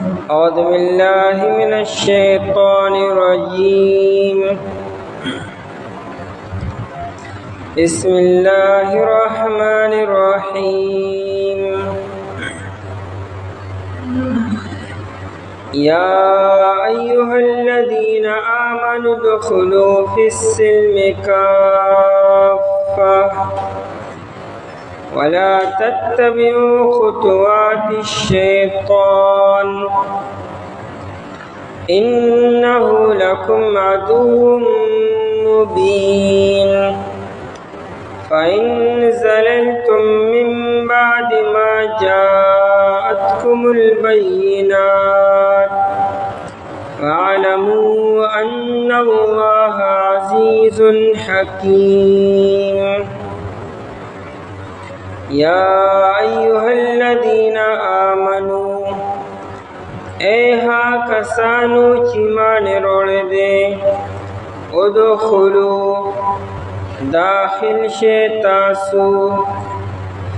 أعوذ بالله من الشيطان الرجيم. بسم الله الرحمن الرحيم. يا أيها الذين آمنوا ادخلوا في السلم كافة ولا تتبعوا خطوات الشيطان إنه لكم عدو مبين. فإن زللتم من بعد ما جاءتكم البينات فاعلموا أن الله عزيز حكيم. يا أيها الذين آمنوا ایہا کسانو چیمان روڑ دے ادخلو داخل شیطاسو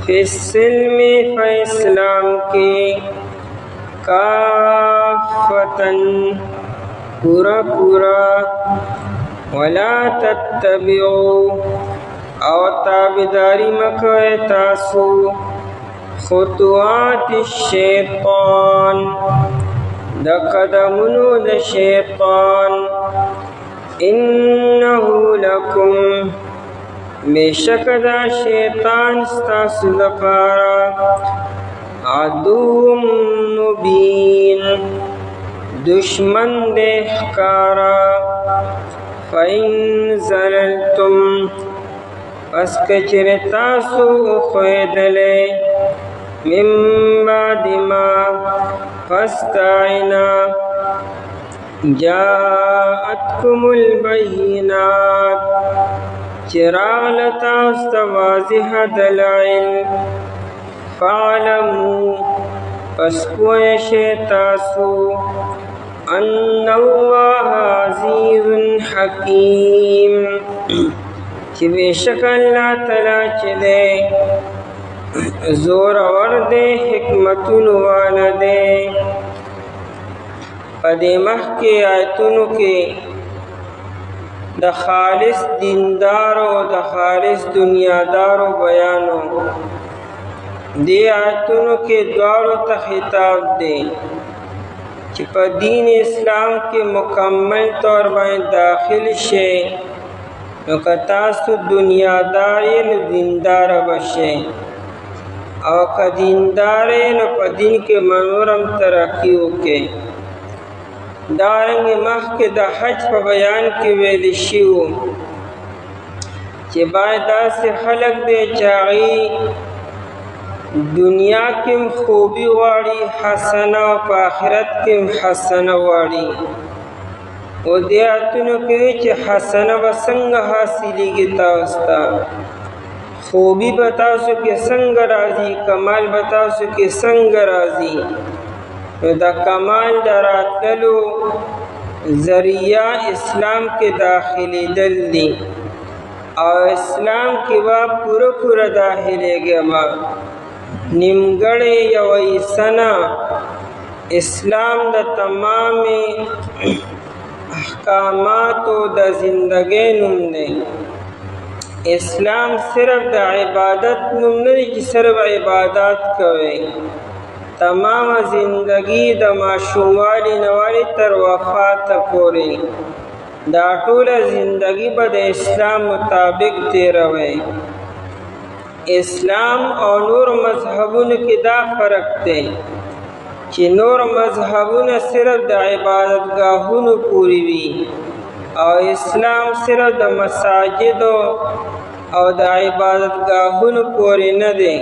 فی السلم فاسلام کے کافتن پورا پورا ولا تتبعو او تابداری مکوئے تاسو خطوات الشیطان دا قدمونو دا شیطان انہو لکم بیشک دا شیطان ستاسو دپارا عدو مبین دشمن دے خکارا. فَإِن زَلَلْتُمْ پس کچر تاسو خویدلے من بعد ما فاستعنا جاءتكم البينات چراغ لتاست واضح دلائل فاعلموا پس کوئی شیطاسو ان اللہ عزیز حکیم چی بیشک اللہ تعالی چلے زور ورد حکمتن والدے. پدے مح کے آیتنو کے دا خالص دیندارو دا خالص دنیادارو بیانو دے آیتنو کے دوارو تا خطاب دے چی پا دین اسلام کے مکمل طور بائیں داخل شے نو کتاسو دنیاداری نو دیندار بشے او که دیندارے نو پا دین کے منورم ترقیو کے. دارنگ مخ کے دا حج پا بیان کے ویلشیو چی بائدہ سے خلق دے چاگی دنیا کم خوبی واری حسنہ و پا آخرت کم حسنہ واری و دیاتنو کہی چی حسنہ بسنگ حاصلی گی تاوستا خوبی بتاسو کے سنگ رازی کمال بتاسو کے سنگ رازی دا کمال دراتلو ذریعہ اسلام کے داخلی دل دی اور اسلام کی باب پورا پورا داخلے گیا با نمگڑے یوئی سنا اسلام دا تمام احکامات و دا زندگی نم دے. اسلام صرف دا عبادت نم نہیں کہ صرف عبادات کوئے تمام زندگی دا معشومالی نوالی تر وفات پوری دا طول زندگی با دا اسلام مطابق تیروے. اسلام اور نور مذہبون کی دا فرق تے کہ نور مذہبون صرف دا عبادت گاہون پوری بھی اور اسلام صرف دا مساجد اور دا عبادت گاہون پوری نہ دے.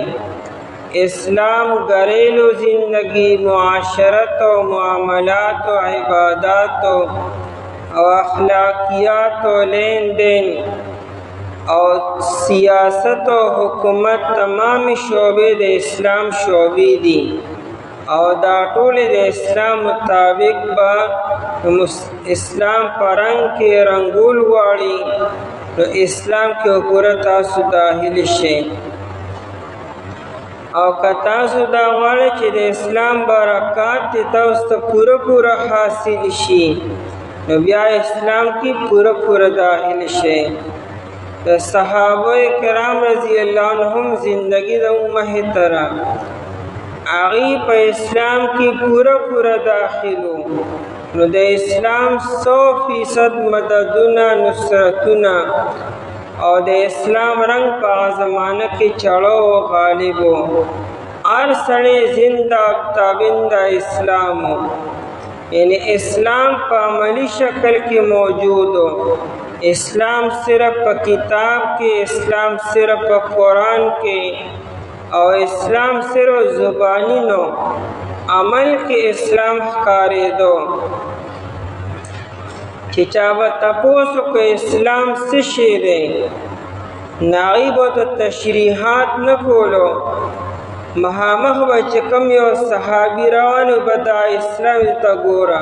اسلام گھریلو زندگی معاشرت و معاملات و عبادات و اخلاقیات و لین دین اور سیاست و حکومت تمام شعبے دے اسلام شعبی دی اور دا طول دے اسلام مطابق با اسلام پرنگ کے رنگول واڑی تو اسلام کے اوپر تاسو داخل شے. او که تاسو دا غواړئ چې د اسلام برکات تاسو ته پوره حاصل شي نو بیا اسلام کې پوره داخل شئ. د صحابه کرام رضی الله عنهم زندگی د محترم هغه په اسلام کې پوره داخلو نو د اسلام 100% مددونه نصرتونه او د اسلام رنگ په زمانه کې چړو او غالبو هر سړی زنده تابنده اسلام یعنی اسلام په عملی شکل کې موجودو. اسلام صرف په کتاب کې، اسلام صرف په قرآن کې او اسلام صرف زبانی نو عمل کې اسلام ښکارېدو. چې چا به تپوس وکړ اسلام څه شی دی نو هغوی به ورته تشریحات نه کولو، مخامخ به چې کوم یو صحابي روان و به دا اسلام ته ګوره،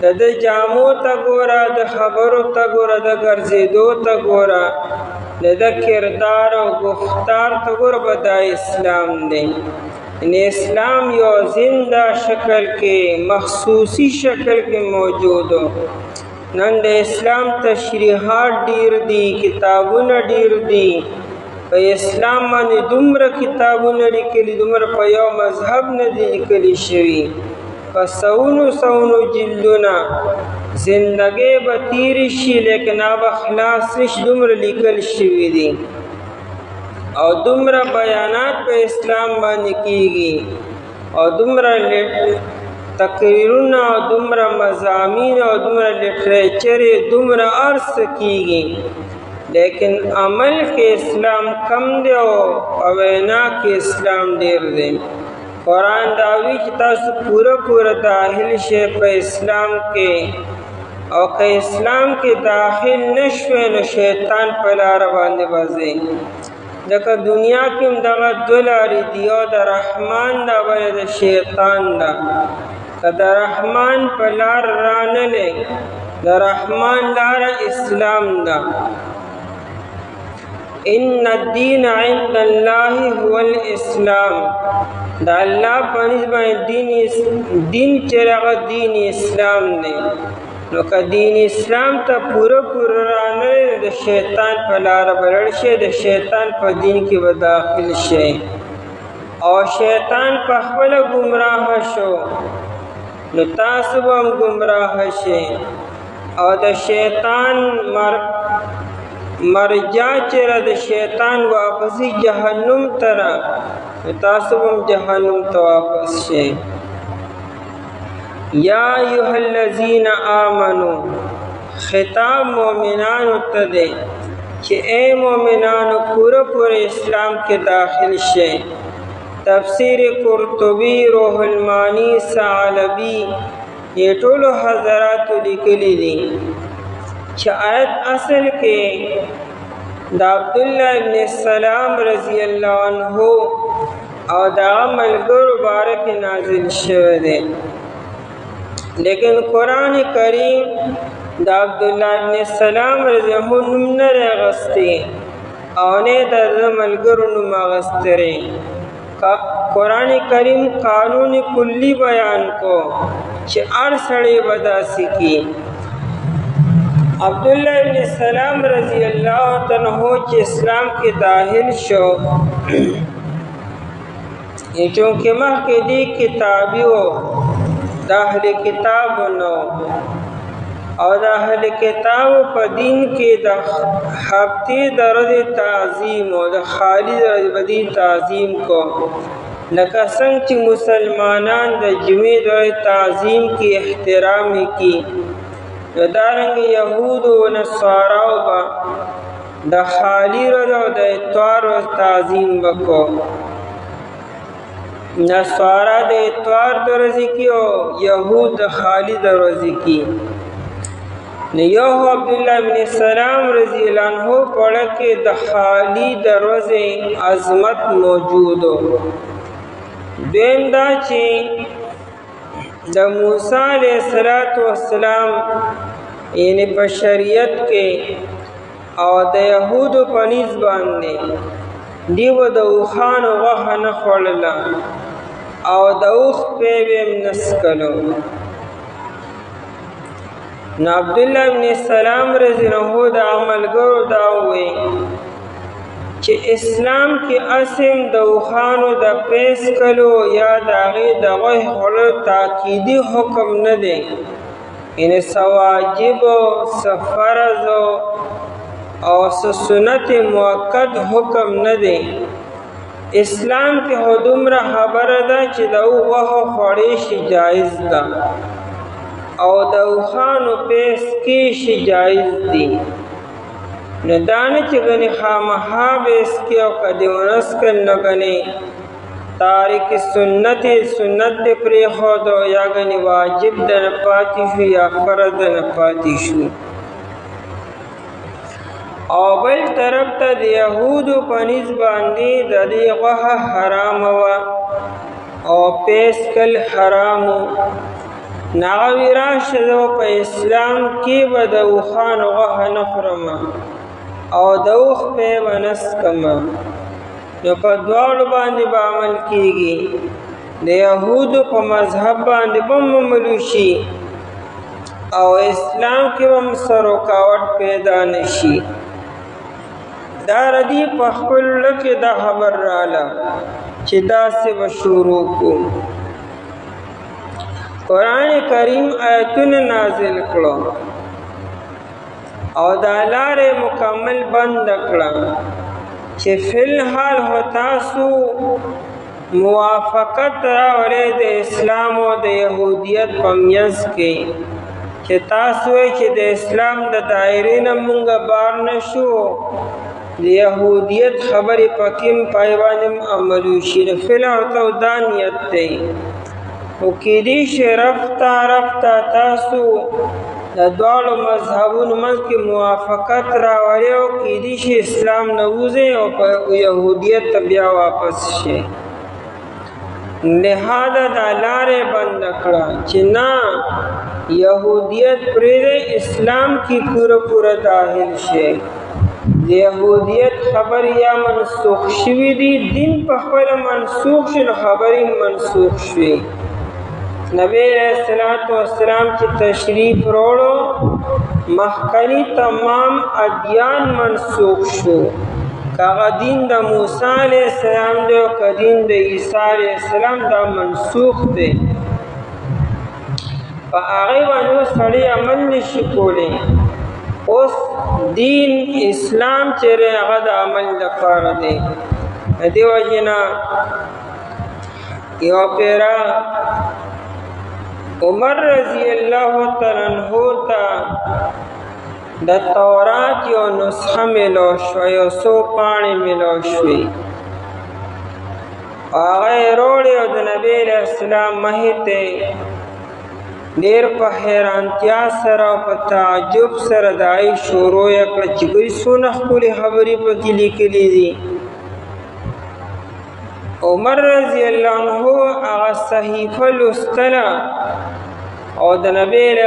د ده جامو ته ګوره، د خبرو ته ګوره، د ګرځېدو ته ګوره، د ده کردار او گفتار ته ګوره به دا اسلام دی. یعنی اسلام یو زنده شکل کې مخصوصی شکل کې موجودو. نن د اسلام تشریحات ډیر دي، کتابونه ډیر دي، په اسلام باندې دومره کتابونه لیکلي، دومره په یو مذهب نه دي لیکلي شوي، په سونو جلدونه زندګۍ به تیرې شي لیکن هغه خلاص نشي، دومره لیکل شوي دي او دومره بیانات په اسلام باندې کیږي او دومره تقریرونه او دومره مضامین او دومره لټریچر دومره عرض کیږي لیکن عمل کې اسلام کم دی او وینا کې اسلام ډیر دی. قرآن داوی چې تاسو پوره داخل شئ په اسلام کې او که اسلام کې داخل نشوئ نو شیطان په لاره باندې ځئ. ځکه دنیا کې هم دغه دوه لارې دي، یو د رحمان ده بله د شیطان ده. که د رحمان په لار رانلې، د رحمان لاره اسلام ده. ان الدین عند الله هو الاسلام، د الله په نسبت باندې دین چې هغه دین اسلام دی. نو که دین اسلام ته پوره رانلې د شیطان په لاره به لاړ شئ، د شیطان په دین کې به داخل شئ او شیطان په خپله ګمراه شو نو تاسو به هم ګمراه شئ او د شیطان مرجع چیرې د شیطان واپسی جهنم ته تاسو هم جهنم ته واپس شئ. یا ایها الذین آمنو، خطاب مومنانو ته دی چې اے مومنانو پوره اسلام کې داخل شئ. تفسیر قرطبی، روح المانی، ثعلبی یہ ټولو حضراتو لیکلي دي چې آیت اصل کې د عبدالله ابن سلام رضی الله عنه او دا ملګرو باره کې نازل شوی دی، لیکن قرآن کریم د عبدالله ابن سلام رضی الله عنه نوم نه دی اخیستی او نه د ملګرو نوم اخیستی. قرآن کریم قانون کلی بیان کو چې هر سړی به داسې کی. عبدالله ابن سلام رضی اللہ عنہ چې اسلام کې داخل شو، چونکه مخکې دی کتابي و، د اهل کتابو نو او د اهل کتابو په دین کې د هفتې د ورځې تعظیم او د خالي د ورځې تعظیم کو، لکه څنګه چې مسلمانان د جمعې د ورځې تعظیم کې احترام کی، دارنګ یهود او نصاراو با د خالی ورځ او د اتوار ورځ تعظیم وکړو. نصارا د اتوار د ورځې کې او یهود د خالی د ورځې کې. یو عبدالله بن سلام رضی اللہ عنہ پڑھ کے د خالی د ورځې عظمت موجودو. دویم دا چې د موسی علیہ السلام یعنی په شریعت کې او د یهودو په نسبت باندې دیو د اوښانو غوښه نه خوړله او د اوښ پی به یې نه څکلو. نو عبدالله بن سلام رضی الله عنه د عملګرو دا ووی چې اسلام کې اسم د اوښانو د پی څکلو یا د هغې د غوښې خوړلو تاکیدي حکم نه دی، یعنې څه واجب څه فرض او څه سنت مؤکد حکم نه دی. اسلام کې خو دومره خبره ده چې د غوښو خوړی شي جایز ده او د اوښانو پی څکې شي جایز دي. نو دا نه چې ګنې خامخا به څکې او که دې ونه څکل نو ګنې تارک سنت دې پرېښودو یا ګنې واجب د نه پاتې شو یا فرض د نه پاتې شو. او بل طرف ته د یهودو په نسبت باندې د دې غوښه حرامه وه او پی څکل حرام و. نو هغه وی راشه زه په اسلام کې به د اوښانو غوښه نه خورم او د اوښ پی به نه څکم. نو په دواړو باندې به عمل کېږي، د یهودو په مذهب باندې به هم عملو شي او اسلام کې به هم څه رکاوټ پیدا نه شي. دا ردی په خپل زړه کې دا خبر راله چې داسې به شروع کړو. قرآن کریم آیتونه نازل کړو او دا لارې مکمل بند کړه چې فی الحال هو تاسو موافقت راوړئ د اسلام او د یهودیت په منځ کې، چې تاسو وایئ چې د اسلام د دایرې نه مونږ بار نه شو، د یهودیت خبرې پکې هم پای باندې عملو شي. نو فی الحال ورته دا نیت دی. خو کېدی شي رفته تاسو د دواړو مذهبونو منځ کې موافقت راولئ او کېدی شي اسلام نه وځئ او په یهودیت ته بیا واپس شئ. لہذا دا لارې بند کړه چې نه یهودیت پرېږدئ، اسلام کې پوره داخل شئ. د یهودیت خبر یا منسوخ شوي دي، دین په خپله منسوخ شو نو خبرې منسوخ شوې. نبی علیہ السلام چې تشریف راوړو مخکني تمام ادیان منسوخ شو، که هغه دین د موسی علیہ السلام دی او که دین د عیسی علیہ السلام دا منسوخ دی. په هغې باندې سړی عمل نشي کولی. اوس دین اسلام چې دی هغه د عمل لپاره دی. د دې وجې نه یوه پیره عمر رضی الله تعالی عنہ ته د تورات یو نسخه میلاو شوه، یو څو پاڼې میلاو شوې. هغه یې راوړې او د نبي علیه السلام مخې ته ډېر په حیرانتیا سره او په تعجب سره د هغې شروع یې کړه چې ګورې څونه ښکلې خبرې پکې لیکلي دي. عمر رضی الله عنه هغه صحیفه لوستله او د نبی علیہ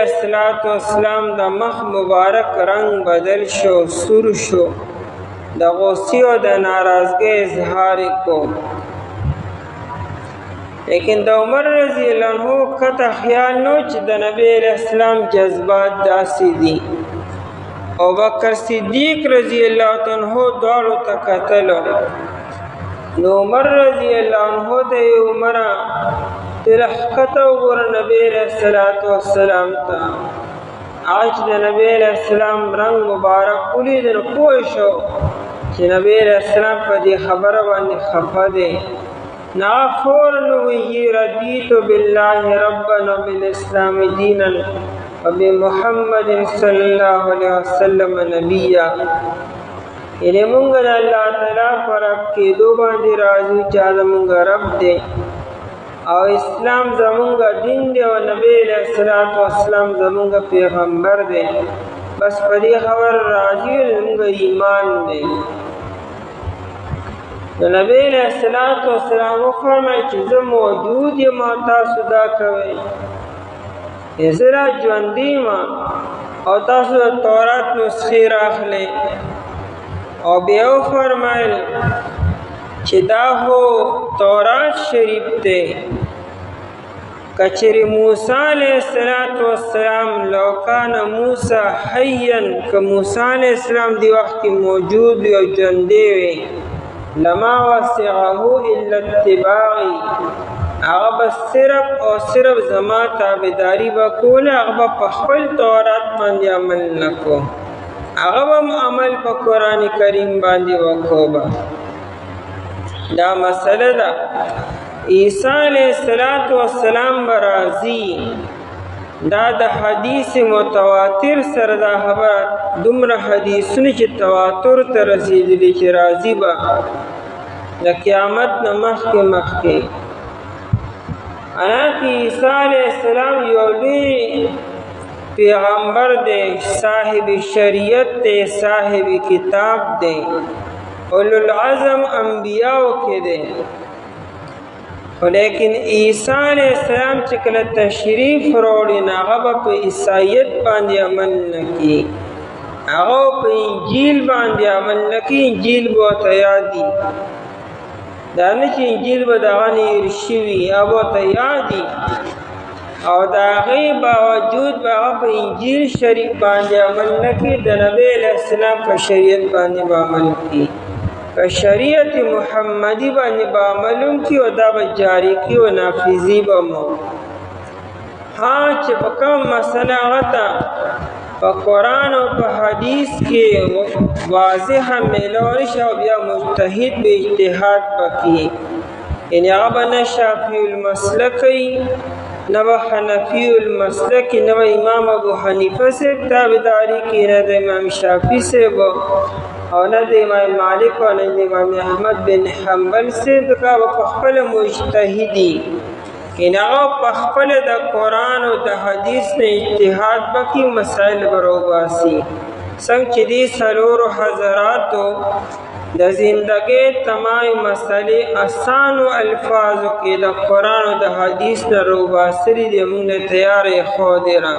السلام د مخ مبارک رنگ بدل شو، سور شو، د غصې او د ناراضګۍ اظهار کو. لیکن د عمر رضی الله عنه کته خیال نو چې د نبی علیہ السلام جذبات داسې دي. ابوبکر صدیق رضی الله عنه دواړو ته کتلو. نو عمر رضی الله عنه ته عمره تلحقته وګوره نبی علیہ السلام ته. هغه چې د نبی علیہ السلام رنگ مبارک ولید نو پوه شو چې نبی علیہ السلام په دې خبره باندې خفه دی. نو فوراً ویې رضیت بالله ربا وبالاسلام دینا وبمحمد صلی الله علیه وسلم نبیا. یعنې مونږ د الله تعالی په رب کېدو باندې راضي چې زمونږ رب دی او اسلام زمونږ دین دی او نبی علیہ السلام زمونږ پیغمبر دی. بس په دې خبر راضي زمونږ ایمان دی. نو نبی علیہ السلام وفرمایي چې زه موجود یم او تاسو دا کوئ. زه را ژوندی یم او تاسو د تورات نسخې راخلئ. او بیا وفرمایل چې دا هو تورات شریف دی. کچری موسی علیہ السلام لو کان موسی حیا، که موسی علیہ السلام دی وخت کې موجود وي او ژوندی وي، لما وسعه الا اتباعی، هغه به صرف او صرف زما تابعداري به کوله، هغه به په خپل تورات باندې عمل نه کو، هغه به عمل په قرآن کریم باندې وکوبه. دا مسله ده. عیسی علیہ السلام برازی، دا د حدیث متواتر سره دا خبره، دومره حدیثونه چې تواتر ته رسیدلی چې راځي به د قیامت نه مخکې. حالانکه عیسی علیہ السلام یو لوی پیغمبر دی، صاحب شریعت دی، صاحب کتاب دی، اولو العظم انبیاءو کې دی. لیکن عیسی علیہ السلام چې کله تشریف راوړي نو هغه به په عیسایت باندې عمل نه کوي، هغه په انجیل باندې عمل نه کوي. انجیل به ورته یادي، دا نه چې انجیل به د هغه نه هېر شوي، هغه به ورته یادي، او د هغې باوجود به هغه په انجیل شریف باندې عمل نه کوي، د نبی علیه السلام په شریعت باندې به عمل کوي، په شریعت محمدی باندې به عملون کی او دا به جاری کی او نافذی به مو. ها چې په کوم مسله هغه ته په قرآن او په حدیث کې واضح میلول شي او بیا مجتهد به اجتهاد وکړي، یعنې هغه به نه شافعي المسلک کوي، نه به حنفي المسلک، نه به امام ابو حنیفه صاحب تابعداري کوي، نه د امام شافعي صاحب او نه د امام مالک او نه د امام احمد بن حنبل صاحب. دا به په خپله مجتهدي، یعنې هغه په خپله د قرآن او د حدیث نه اجتهاد وکړي، مسایل به راوباسي. څنګه چې دې څلورو حضراتو د زندګۍ تمام مسئلې اسانو الفاظو کې د قرآن او د حدیث نه راوباسلي دي، موږ نه تیار ایښودې را.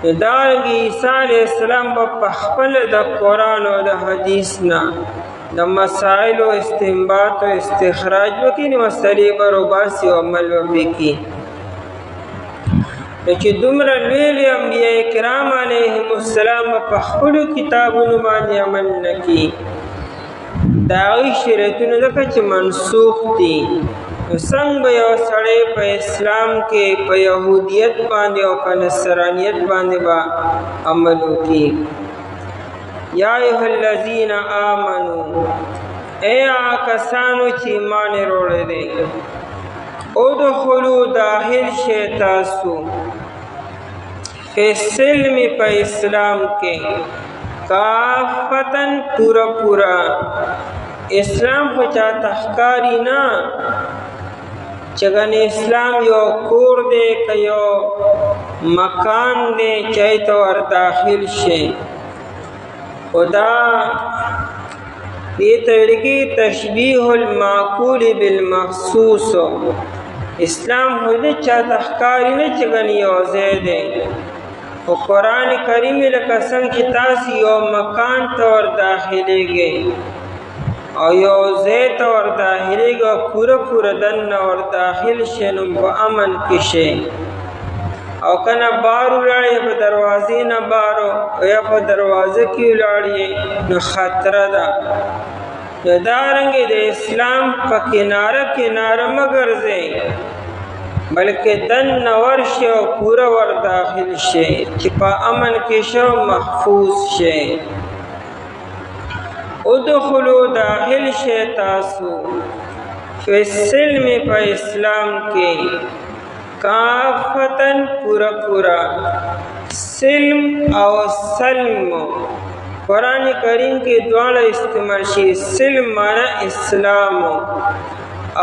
دارنګه عیسی علیہ السلام به په خپله د قرآن او د حدیث نه د مسائلو استنباط او استخراج وکړي، مسئلې به راوباسي او عمل به پرې کړي. چې دومره لوی انبیاء کرام علیهم السلام په خپلو کتابونو باندې عمل نه کړي، د هغوی شریعتونه ځکه چې منسوخ دي، نو څنګه به یو سړی په اسلام کې په یهودیت باندې او په نصرانیت باندې به عمل وکړي. یا ایها الذین آمنو، ای هغه کسانو چې ایمان یې راوړی دی، ادخلوا داخل شئ تاسو فی السلم په اسلام کې، کافتن پورا پورا. اسلام خو چاته ښکاري نه چې ګنې اسلام یو کور دی که یو مکان دی چې هغې ته ور داخل شي، خو دا دې ته ویل کېږي تشبیه المعقول بالمخصوص. اسلام خو نه چاته ښکاري نه چې ګنې یو ځای دی، خو قرآن کریم لکه څنګه چې تاسې یو مکان ته ور داخلېږئ او یو ځای ته ور داخلېږئ او پوره پوره دننه ور داخل شئ نو په امن کې شئ، او که نه بار ولاړئ په دروازې نه بار یا په دروازه کې ولاړئ نو خطره ده. نو دارنګې د اسلام په کناره کناره مه ګرځئ، بلکې دننه ورشئ او پوره ور داخل شئ چې په امن کې شئ، محفوظ شئ. ادخلوا داخل شئ تاسو فی السلم په اسلام کې، کافتن پورا پورا. سلم او سلم قرآن کریم کې دواړه استعمال شي. سلم معنی اسلام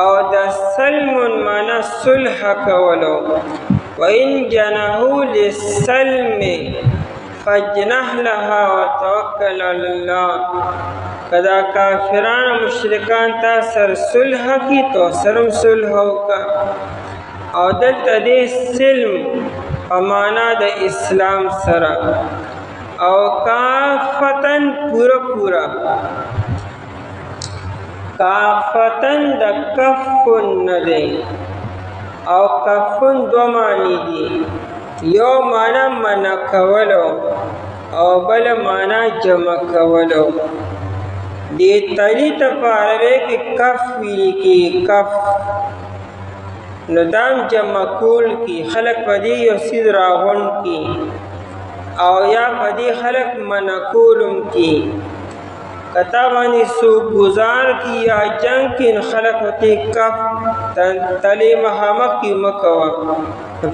او د سلم معنی صلح کولو. وَإِن جَنَحُوا لِلسَّلْمِ فَاجْنَحْ لَهَا وَتَوَكَّلْ عَلَى اللَّهِ. کدا کافران مشرکان تا سر صلح کی تو سرم صلح وکا. او دلته دې سلم په معنا د اسلام سره او کافتن پورا پورا. کافتن د کفن نه دی او کفن دو معنی دي یو معنا منع کولو او بل معنا جمع کولو دی تلی تپاروے کی کف ویلی کی کف نو دام جمع کول کی خلق پدی یو سید راغون کی او یا پدی خلق منع کولم کی کتابانی سو گزار کی یا جنگ کی خلق ہوتی کف تلی محمق کی مکوا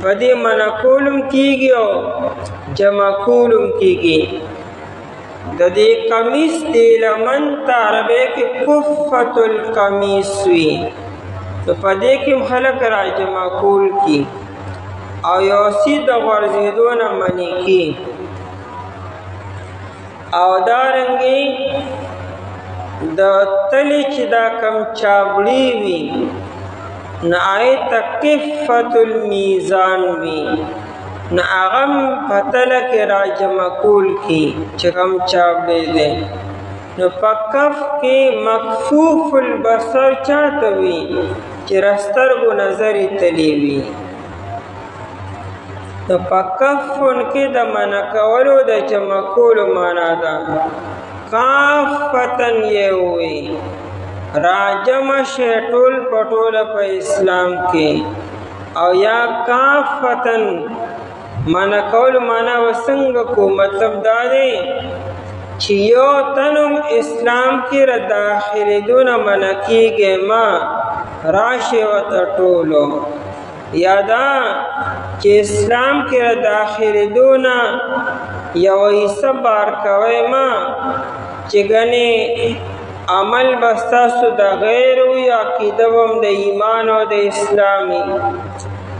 پدی منع کولم کی گی او جمع کولم کی گی ددی قمیص دی لمن تاربے کی کفت القمیص وی تو پدی کم خلق را جمع کول کی او یوسی دا غرزیدون منی کی او دارنگی دا تلی چی دا کم چابڑی وی نا آئی تا کفت المیزان وی نا اغم پتلک را جمع کول کی چکم چابڑی دے نو پکف کی مکفوف البصر چاہتوی چی رسترگو نظری تلیوی نو پکفن کی دا منع کولو دا جمع کولو مانا دا کافتن یہ ہوئی راجم شیطول پٹول پا اسلام کی او یا کافتن منع کولو مانا وسنگ کو مطلب دادے چی یو تنم اسلام کی را داخل دون منع کی گے ما راشی و تطولو یادا چی اسلام کی را داخل دون یو ایسا بار کوئی ما چی گنی عمل بستاسو دا غیر وی عقیدوم دا ایمان و دا اسلامی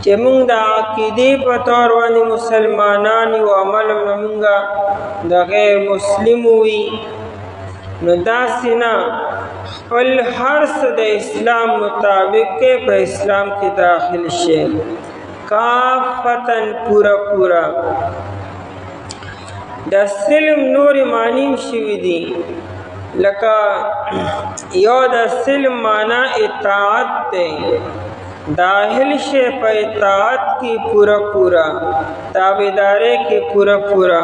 چی منگ دا عقیدی پتور وانی مسلمانانی و عمل منگا دا غیر مسلم ہوئی نو دا سنا خپل حرس دا اسلام مطابق کے پا اسلام کی داخل شے کافتن پورا پورا دا سلم نور معنیم شوی دی لکا یو دا سلم معنی اطاعت دے داخل شے پا اطاعت کی پورا پورا تابدارے کی پورا پورا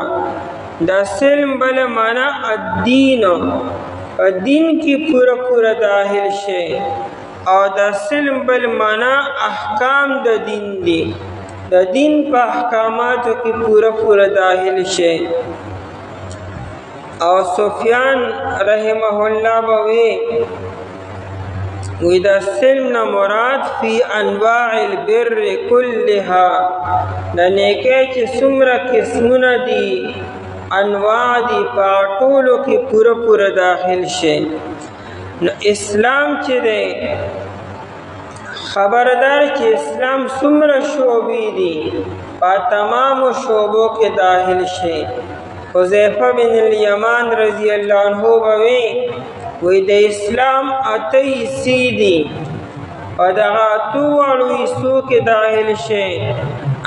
دا سلم بل معنی الدین دین کی پورا پورا داخل شے اور دا سلم بل معنی احکام دا دین دی دا دین پا احکامات کی پورا پورا داخل شے اور سفیان رحمہ اللہ بوی وَإِذَا السِّلْمْ مراد فی انواع البر کلها ننیکے چی سمرہ قسمنا دی انواع دی پاٹولو کی پورا پورا داخل شے اسلام چی دے خبردار چی اسلام سمرہ شعبی دی پا تمام شعبوں کے داخل شے حذیفہ بن الیمان رضی اللہ عنہ بوی وی دا اسلام اتی سیدی و دا غاتو والو اسو کے داخل شے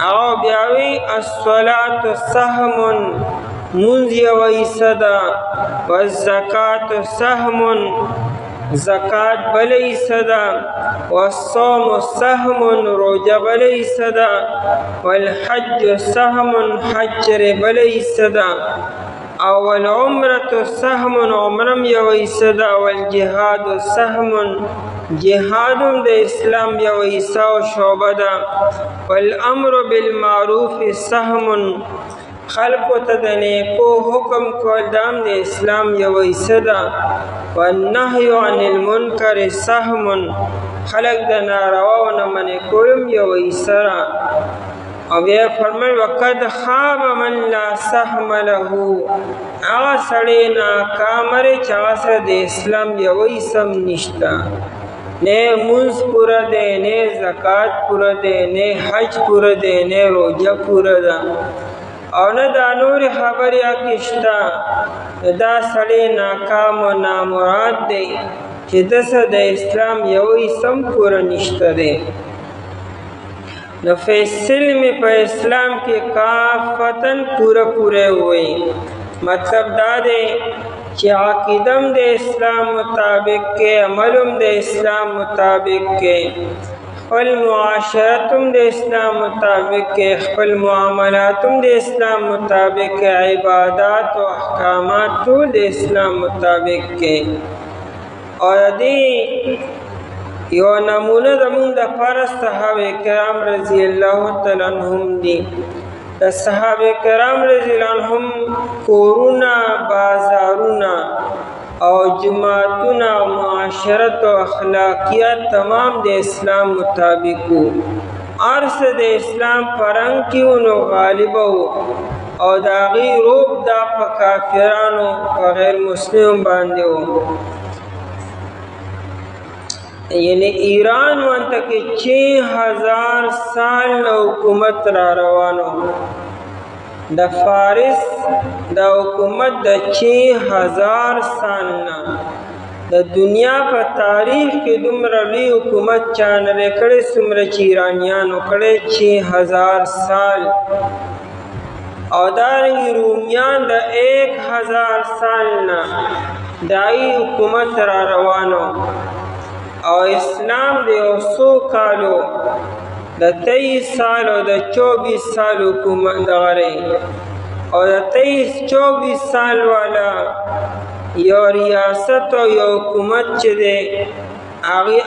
او بیاوی الصلاة سهم منزی و ایسدا و الزکاة سهم زکاة بلی صدا والصوم سهم روجہ بلی صدا والحج سهم حجر بلی صدا والعمرة سهم عمرم یوی صدا والجهاد سهم جهادم دا اسلام یوی سا و شعبدا والامر بالمعروف سهم خلق تدنے کو حکم کو دام دے اسلام یوی صدا والنهی عن المنکر سهم خلق دا ناروا نمن کولم یوی سرا او یہ فرمائے وقد خواب من لا سهم له آغا سڑے ناکامر چاسر دے اسلام یوی سم نشتا نے منز پورا دے نے زکاة پورا دے نے حج پورا دے نے روجہ پورا دا اور نہ دا نور خبریا کشتا دا سڑے ناکام و نامراد دے چی دس دا اسلام یوی سم پورا نشتا دے نفع سلم پہ اسلام کی کافتن پورا پورے ہوئے مطلب دا دے چې عقیدم د اسلام مطابق کې، عملم د اسلام مطابق کې، خپل معاشرتم د اسلام مطابق کې، خپل معاملاتم د اسلام مطابق کې، عبادات او احکامات ټول د اسلام مطابق کې. او دې یو نمونه زموږ د پاره صحابه کرام رضی الله تعالی عنهم دي. د صحابه کرام رضی الله عنهم کورونه، بازارونه او جماعتونه او معاشرت او اخلاقیات تمام د اسلام مطابق وو. ارس د اسلام پرنګ کیو نو غالب وو او د هغې روب دا په کافرانو په غیر مسلم باندې وو. یعنی ایران وانته کې 6000 سال حکومت را روانو. د فارس د حکومت د 6000 سال نه د دنیا په تاریخ کې دومره لوی حکومت چا نه دی کړی څومره چې ایرانیانو کړی 6000 سال. او دارنګې رومیان د 1000 سال نه دایي حکومت را روانو. او اسلام د 100 کالو د 23 سال او د 24 سال حکومت دغه او د 23-24 سال والا یو ریاست او یو حکومت چې دی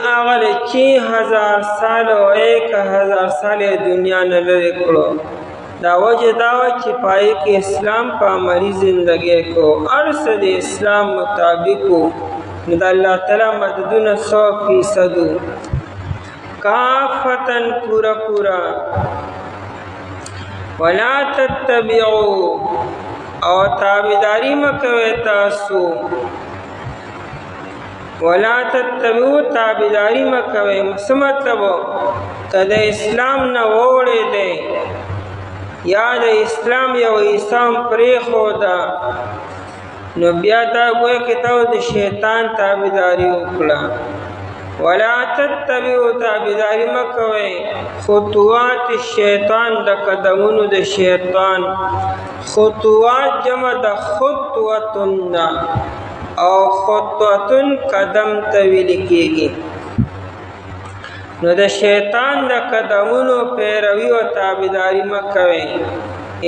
هغه د 6000 سال او 1000 سال دنیا نه لرې کړو. دا وجه دا وه چې پای کې اسلام په عملي زندګۍ کو هر څه د اسلام مطابق و. نو د الله تعالی مددونه 100% و. کافتن پورا پورا ولا تتبعو او تابعداری مکوي تاسو. ولا تتبعو تابعداری مکوي څه مطلب ته د اسلام نه وړې دی یا د اسلام یو اسلام پرېښوده نو بیا دا ګویا کې ته د شیطان تابعداري وکړه. ولا تتبعوا تابعداري مکوئ خطوات الشیطان د قدمونو د شیطان. خطوات جمع د خطوتن او خطوتن قدم ته ویل کېږي. نو د شیطان د قدمونو پیروي او تابعداري مکوئ.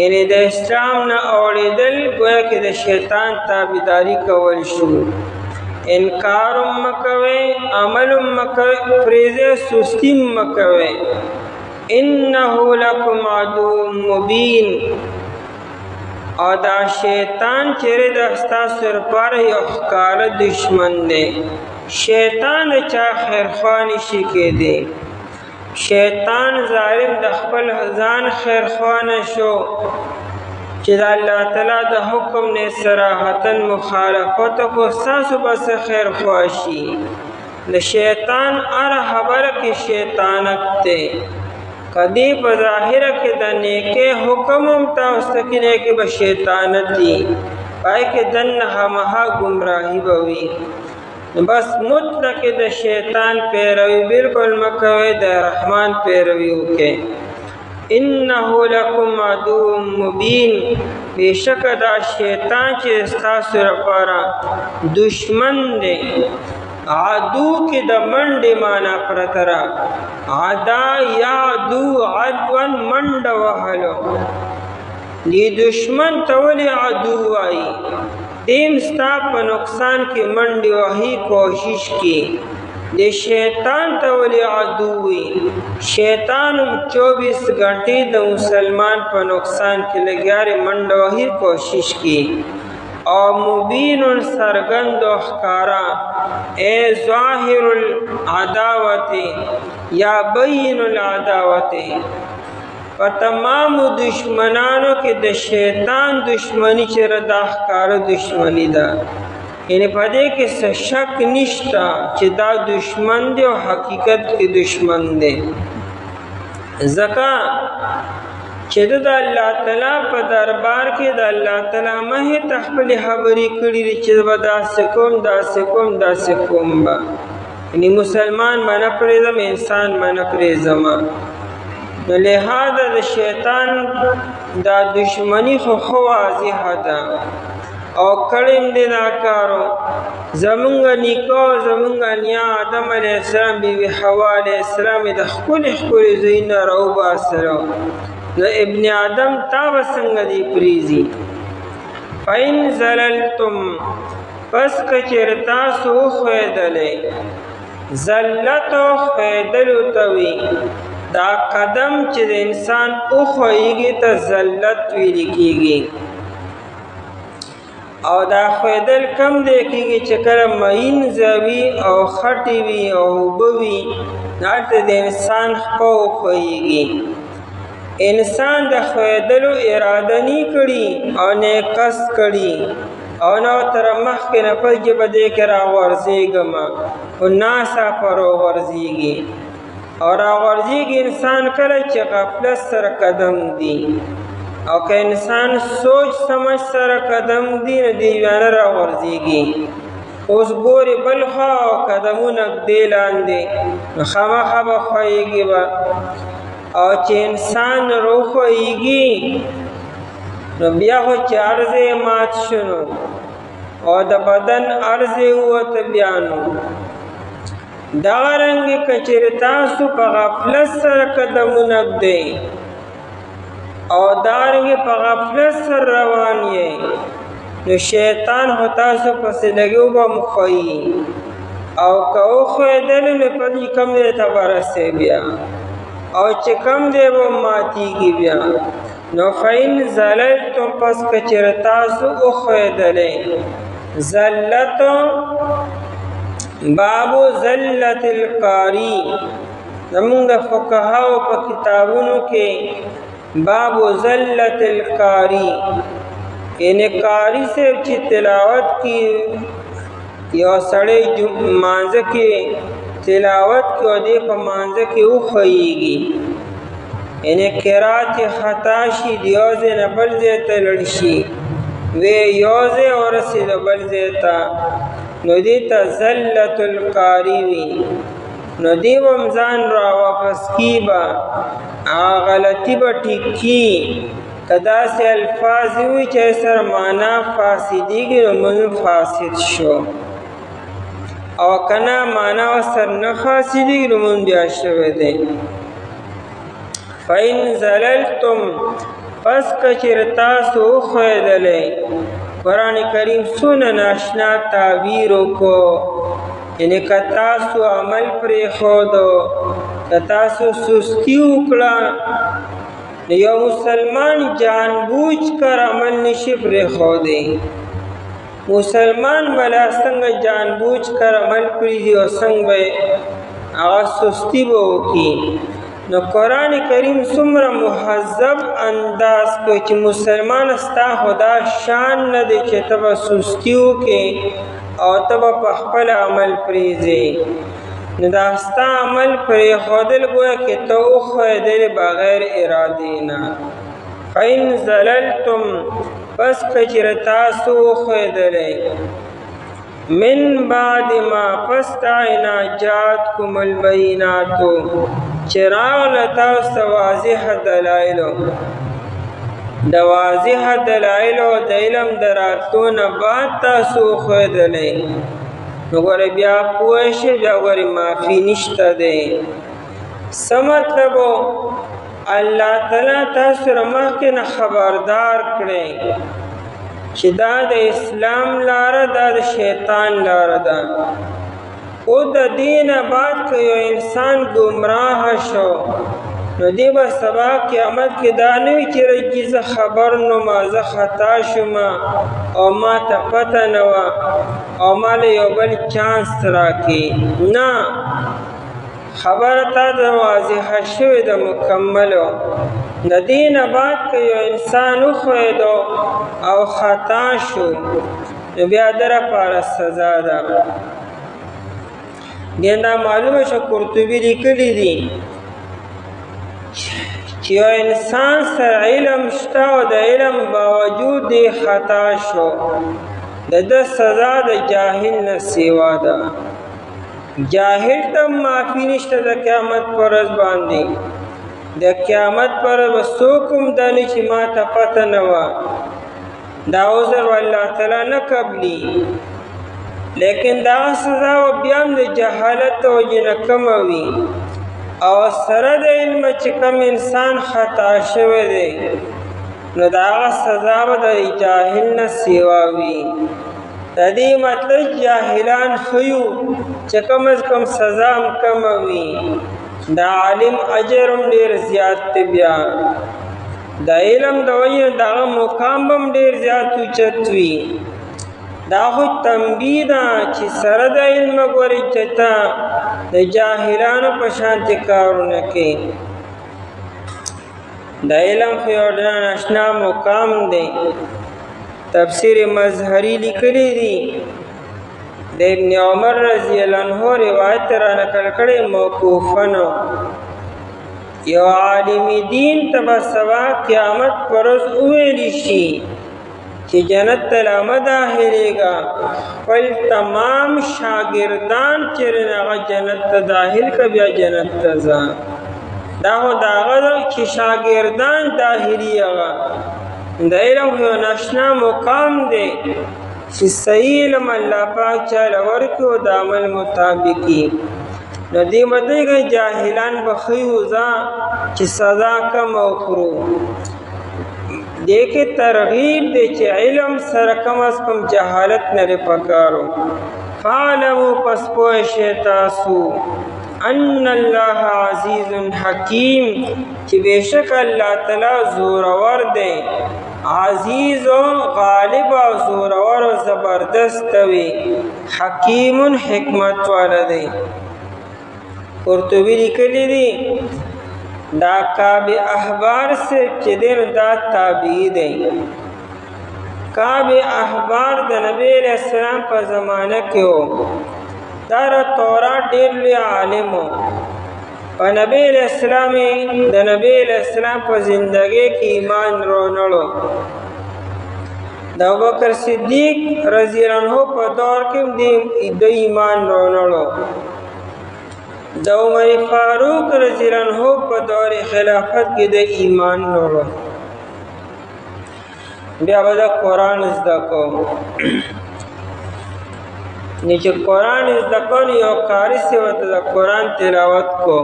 یعنی د اسلام نه اوړېدل ګویا کې د شیطان تابعداري کول شو. انکارم مکوي، عملم مکوي، پریزه سستی مکوي. انه لکم عدو مبین. او دا شیطان چیرې د ستاسو لپاره یو ښکاره دشمن دی. شیطان چا خیرخوا نشي کېدی. شیطان ظالم د خپل ځان خیرخوا نه شو چې د الله تعالی د حکم نه صراحتاً مخالفت کو ستاسو بس خیر خواشي. د شیطان هر خبره کې شیطانت دی. کدی په ظاهره کې د نیکه حکم هم تاسو کې نه کې به شیطانت دی. پای کې دنه همها گمراهی بوي. بس مطلق د شیطان پیروي بالکل مکوئ، د رحمان پیروي وکئ. انه لکم عدو مبین. بیشک دا شیطان چې ستاسو لپاره دشمن دی. عدو کې د منډې معنا پرته را عدا یا عدو عدوا منډه وهلو. دی دشمن ته ولې عدو وایي؟ دیم ستا په نقصان کې منډې وهي کوشش کی. د شیطان ته ولې عدو وي؟ شیطان 24 घंटे د مسلمان په نقصان کې لګیارې منډه وهي کوشش کی. او مبین سرګند او ښکارا اے ظاهر العداوت یا بین العداوت. په تمام دشمنانو کې د شیطان دشمنی چې د ښکاره دشمنی ده. یعنی په دې کې څه شک نشته چې دا دشمن دی او حقیقت کې دشمن دی. ځکه چې د الله تعالی په دربار کې د الله تعالی مه ته خپلې خبرې کړي دي چې به داسې کوم داسې کوم داسې کوم به. یعنی مسلمان به نه پرېږدم، انسان به نه پرېږدم. نو لہذا د شیطان دا دشمنی خو واضحه ده. او کړم دې دا کارو زمونږ نیکو زمونږ نیا آدم علیه السلام بیبي حوا علیه السلام د ښکلي ښکلي ځایونه راوباسلو نو ابن آدم تا به څنګه دې پرېږدي فإن زللتم پس که چېرې تاسو وښویېدلی زلتو ښویېدلو ته وي دا قدم چې د انسان وښویېږي ته زلت ویل کېږي او دا ښویېدل کم دی کېږي چې کله مین ځوي او خټې وي او اوبه وي هلته د انسان خپه وښویېږي انسان د ښویېدلو اراده نه کړي او نه قصد کړي او نه تر مخکې نه پس چې به دې کې راغورځېږم خو ناڅاپه راغورځېږي او راغورځېږي انسان کله چې غفلت سره قدم دی او که انسان سوچ سمجھ سره قدم دی نو دی بیا نه راغورځېږي اوس ګورې بل خوا او قدمونه ږدې لاندې نو خامخا به ښویېږي به او چې انسان راوښویېږي نو بیا خو چې عرض یې مات شو نو او د بدن عرض یې ووته بیا نو دغه رنګې که چېرې تاسو په غفلت سره قدمونه ږدئ او دارنګې په غفلت سره روان یې نو شیطان خو تاسو پسې لګي وبه مو ښویي او که وښویېدلې نو پدې کم دی ته به رسئ بیا او چې کم دی به ماتېږي بیا نو فإن زللتم پس که چېرې تاسو وښویېدلی زلتو بابو زلت القاری زمونږ د فقهاو په کتابونو کې بابو زلت القاری یعنی قاری صاحب چې تلاوت کی یو سړی مانځه کې تلاوت کی او دې په مانځه کې وښویېږي یعنی قرات خطا شي د یو ځای نه بل ځای ته لړ شي وی یو ځای ورسېده بل ځای ته نو دې ته زلت القاری وي نو دې به هم ځان را واپس کي به هغه غلطي به ټیک کي که داسې الفاظ وي چې سره معنا فاسدېږي نو لمونځ فاسد شو او که نه معنا ورسره نه فاسدېږي نو لمونځ بیا شوی دی فإن زللتم پس که چېرې تاسو وښویېدلی قرآن کریم څونه ناشنا تعبیر وکړو یعنې که تاسو عمل پرېښودو که تاسو سستی وکړه نو یو مسلمان جانبوج کر عمل نشي پرېښودی مسلمان بلا څنګه جانبوج کر عمل پرېږدي او څنګه به هغه سستی به وکړي نو قرآن کریم څومره مهذب انداز کو چې مسلمان ستا خدا شان نه دی چې ته به سستی وکړې او ته به په خپل عمل پرېږدې نو دا ستا عمل پرېښودل ګویا کې ته وښویېدلې بغیر ارادې نه فإن زللتم پس که چېرې تاسو وښویېدلی من بعد ما پس د عناجاتکم البیناتو چې راغله تاسو ته واضح دلایلو د واضح دلایلو د علم د راتلو نه بعد تاسو وښویېدلی نو ګورې بیا پوه شئ بیا ګورې معافي نشته دی څه مطلب الله تعالی تاسو سره مخکې نه خبردار کړی چې دا د اسلام لاره دا د شیطان لاره ده او د دین بعد که یو انسان گمراه شو نو دی به سبا قیامت کې دا نه وي چې رجي زه خبر نومه زه خطا شوم او ما ته پته نه وه او ما له یو بل چانس راکړي نه خبره تا ته واضحه شوې ده مکملو د دې نه بعد که یو انسان وښویېدو او خطا شو نو بیا د لپاره سزا ده بیا دا معلومه شو قرطبي لیکلي دي چې یو انسان سره علم شته او د علم باوجود دی خطا شو د ده سزا د جاهل نه سیوا ده جاهل ته معافي نشته د قیامت پر ورځ باندې د قیامت پر ورځ به څوک هم دا نه چې ما ته پته نه وه دا عذر الله تعالی نه قبلی، لیکن دا سزا و بیا هم د جهالت د وجې نه کمه وي او سره د علم چې کم انسان خطا شوی دی نو د هغه سزا به د جاهل نه سیوا وي. د دې مطلب جاهلان ښیو چې کم از کم سزا هم کمه وي، د عالم اجر هم ډېر زیات دی، بیا د علم د وجې د هغه مقام به هم ډېر زیات اوچت وي. دا خو تنبیه ده چې سره د علم ګورې چې ته د جاهلانو په شانتې کارونه کوي. د علم خو یو ډېر ناشنا مقام دی. تفسیر مظهری لیکلی دی، د ابن عمر رضی الله عنه روایت را نقل کړی موقوفاً، یو عالم دین ته به سبا قیامت پر ورځ وویلی شي چې جنت ته لا مه داخلېږه، خپل تمام شاګردان چېرې هغه جنت ته داخل که بیا جنت ته ځه. دا خو د هغه ده چې شاګردان داخلي هغه د علم یو ناشنا مقام دی چې صحیح علم الله پاک چاله ورکړي او د عمل مطابقي. نو دې مطلب که جاهلان به ښیو ځه چې سزا کم وکړو. دې کې ترغیب دی چې علم سره کم از کم جهالت نه پکارو. فاعلموا پس پوه شئ تاسو ان الله عزیز حکیم چې بېشک الله تعالی زورور دی، عزیز و غالب او زورور و زبردست وي، حکیم حکمت والا دی. قرطبی لیکلی دی دا کعب احبار سے چې دی دا تابعی دی. کعب احبار د نبی علیہ السلام په زمانه کې و، دا تورات ډېر لوی عالم و. په نبی علیہ السلام د نبی علیہ السلام په زندګۍ کې ایمان رونړو. د ابوبکر صدیق رضی الله عنه په دور کې د ایمان رونړو. د عمر فاروق رضی الله عنه په دور خلافت کې د ایمان رونړو. بیا به د قرآن زده کو. نو چې قرآن زده کو نو یو قاري سي ورته د قرآن تلاوت کو،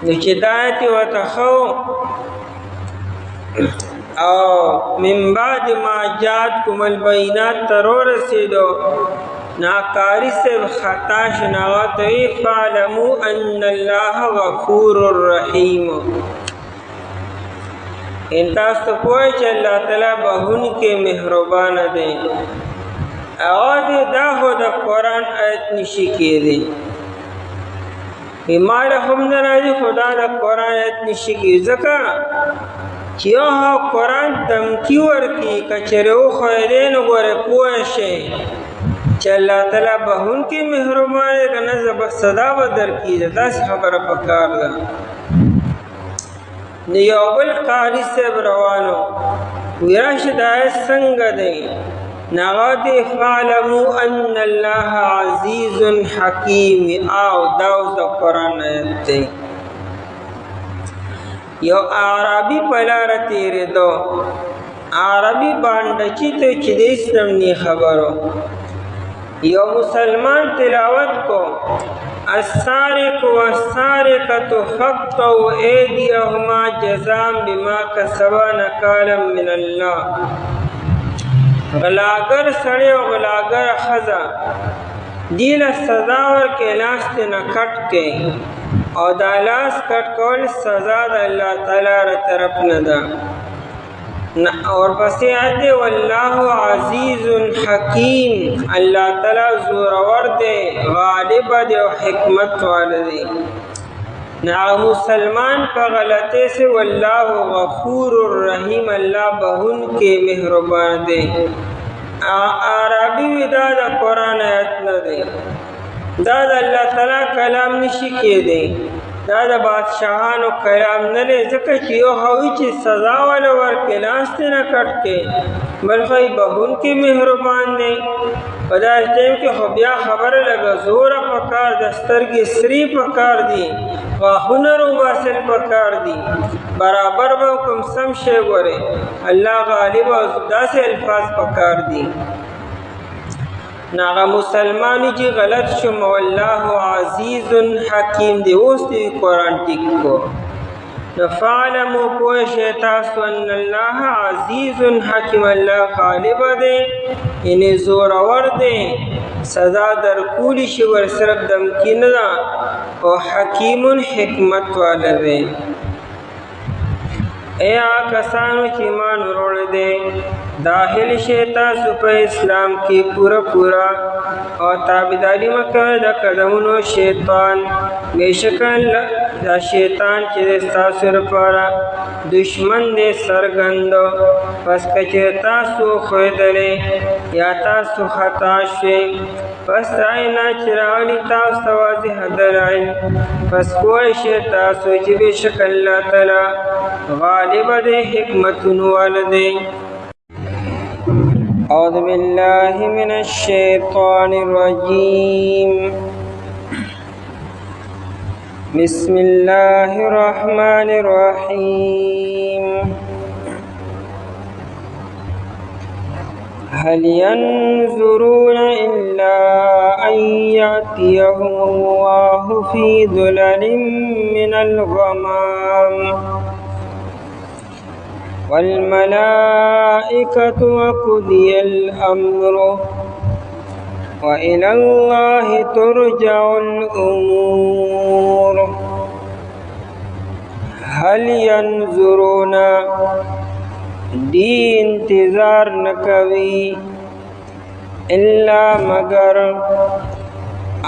نو چې دا آیت ورته ښه او من بعد ما جاءتکم البینات ته ورسېدو نو قاري صاحب خطا شو، نو هغه ته وایي فاعلموا ان الله غفور رحیم. ان تاسو پوه چې الله تعالی بخښونکی مهربان دی. هغه دا خو د قرآن آیت نشي کېدی، ما له هم نه راځي، خو دا د قرآن آیت نشي کېدی ځکه چې یو قرآن دمکي ورکړي که چېرې وښودی نو ګورې پوه شئ چې الله تعالی بخښونکی مهربان دی که نه زه به صدا به درکړي. داسې خبره پکار ده. نو یو بل قاري صاحب روانو وی راشه دا آیت څنګه دی؟ نو هغه دی فاعلموا ان الله عزیز حکیم. او دا اوس د قرآن آیت دی. یو عربي په لاره تېرېدو، عربي بانډچي ته چې د اسلام نه خبرو، یو مسلمان تلاوت کو السارق والسارقة فاقطعوا أيديهما جزاء بما كسبا نكالا من الله. غلاګر سړی او غلاګر ښځه دې له سزا ورکړئ، لاس ترې نه کټ کړئ، او دا لاس کټ کول سزا د الله تعالی له طرف نه ده. اور پسې آیت دی والله عزیز حکیم، الله تعالی زورور دی، غالب دی او حکمت والا دی. مسلمان په غلطی سے والله غفور الرحیم، الله بخښونکی مهربان دی. عربي وی دا د قرآن آیت نه دی، دا د الله تعالی کلام نشي کېدی، دا د بادشاهانو کلام نه دی، ځکه چې یو هوی چې سزا والا ورکړي لاس ترې نه کټ کړي، بلکې بخښونکی مهربان دی. په داسې ټایم کې خو بیا خبره لږه زوره پکار ده، سترګې سرې پکار دي غاښونه روباسل پکار دي برابر به کوم سم شی ګورئ الله غالب او داسې الفاظ پکار دي ناغه مسلمانی چې غلط شو والله عزیز حکیم دی اوس دی قرآن ټیک کو فعلموا پوشی تاسو ان اللہ عزیز حکیم اللہ غالب دے یعنی زورور دے سزا در کولی شی ور صرف دمکین دا او حکیم حکمت والا دے اے آکسانو چی ایمان روڑ دے داخل شیطا سپا اسلام کی پورا پورا اور تابداری مکہ دا قدمونو شیطان بیشکن دا شیطان چی دستاسر پارا دشمن دے سرگندو پس کچے تاسو خویدلے یا تاسو خطا شوی پس آئینا چراغلی تاسو واضح دلائل پس کوئی شیطاسو چی بیشک اللہ تعالی غالب دے حکمت والدے اعوذ باللہ من الشیطان الرجیم بسم اللہ الرحمن الرحیم هل ينظرون إلا أن يأتيهم الله في ظلل من الغمام والملائكة وقضي الأمر وإلى الله ترجع الأمور هل ينظرون دی انتظار نکوی الا مگر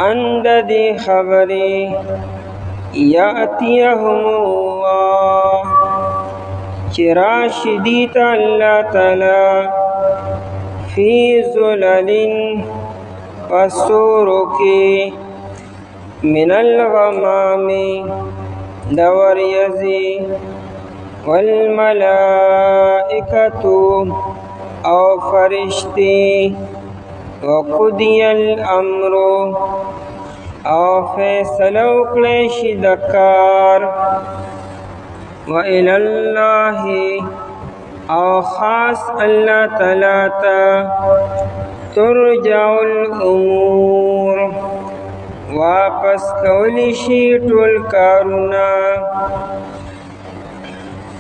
اند دی خبری یاتیہم اللہ چراش دیت اللہ تعالی فی ظلل فسورو کی من الغمام دور یزی والملائکة او فرشتی وقضی الامر او فیصلو کلیش دکار وإلى الله او خاص اللہ تعالی تا ترجع الامور واپس کولی شی ټول کارونه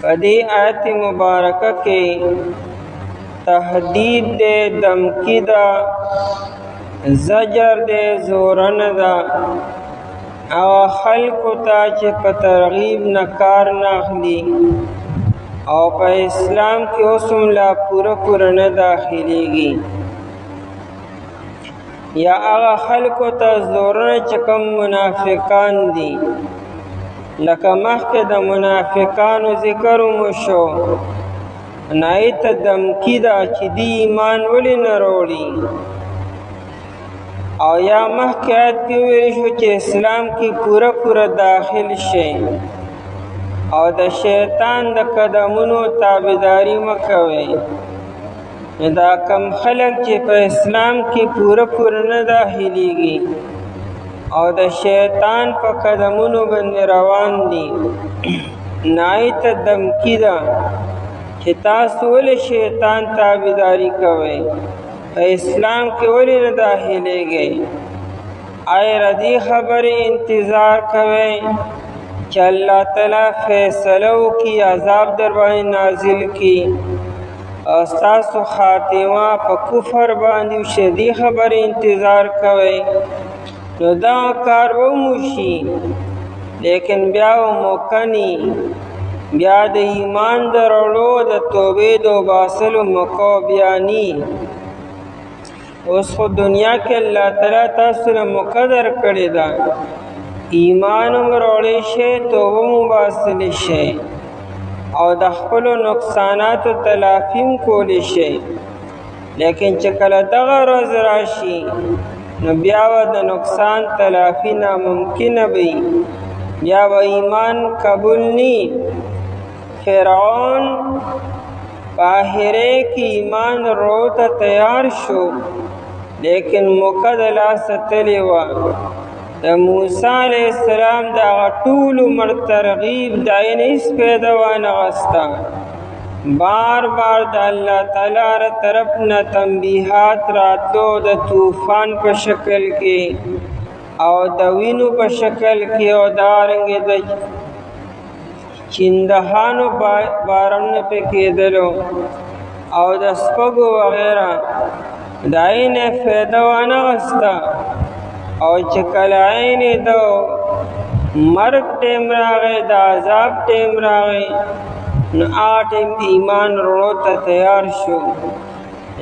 فدی آیت مبارکہ کے تحدید دے دمکی دا زجر دے زورن دا او خلق تا چه پا ترغیب نکار ناخلی او پا اسلام کی اسم لا پورا پورا نداخلی گی یا اغا خلق تا زورن چکم منافقان دی لکه مخکې د منافقانو ذکر مشو نایت دمکی دا چې دی ایمان ولی نه وروړي او یا مخکې آیت کې ویل شو چې اسلام کې پورا پورا داخل شي او د شیطان د قدمونو تابعداري مکوئ دا کم خلق چې په اسلام کې پورا پورا نه داخليږي او د شیطان په قدمونو باندې روان دي نایت دمکی دا چې تاسو ولې شیطان تابعداري کوئ په اسلام کې ولې نه داخليږئ آیا ردی خبر انتظار کوئ چې الله تعالی فیصله وکړي عذاب در باندې نازل کړي او ستاسو خاتمه په کفر باندې شدی خبر انتظار کوئ نو دا کار وموشي لیکن بیا موکنی بیا د ایمان درولو د توبې د باسلو مکو بیانی اوس خو دنیا کې الله تعالی تاسو له مقدر کړی دا ایمان مروړی شي توبه مباسل شي او د خپل نقصانات تلافیم کولی شي لیکن چې کله دغه ورځ راشي نو بیا د نقصان تلافی ناممکن وي بیا و ایمان قبول نی فرعون باہرے کی ایمان روتا تیار شو لیکن مقدلا ستلی و د موسی علیہ السلام دا ټول عمر ترغیب دای نه هیڅ پیدا وانه غستا بار بار د الله تعالی ر طرف نه تنبیحات راتلو د طوفان په شکل کې او د وینو په شکل کې او دارنګ د چندهانو باران په کېدلو او د سپګو وغیرہ دای نه پیدا وانه غستا او چې کله عین دو مرګ ټیم راغی د عذاب ټیم راغی نو آټیم ایمان وروړو ته تیار شو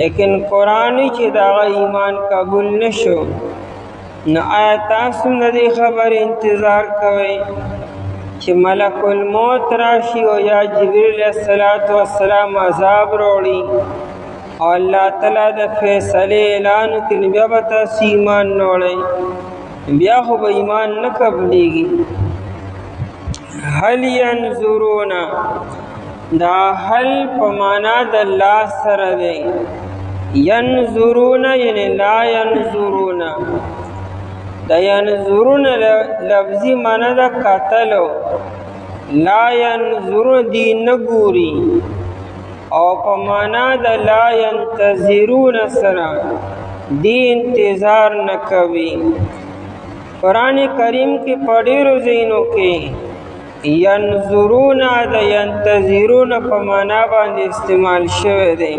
لیکن قرآن چې دا ایمان قبول نشو نو آیا تاسو نه دی خبر انتظار کوئ چې ملک الموت راشي او یا جبریل علیہ السلام عذاب وروړي او الله تعالی د فیصله اعلان کړي بیا به تاسو ایمان نه وړئ بیا خو به ایمان نه قبلېږي هل ینظرون دا هل په معنا د الله سره دی ینظرون یعنی لا ینظرون دا ینظرون لفظی معنا د قتلو لا ینظرون دی نګوري او په معنا د لا ینتظرون سره دی انتظار نه کوي قرآن کریم کې په ډېرو ځایونو کې ینظرون د ینتظرون په معنا باندې استعمال شوی دی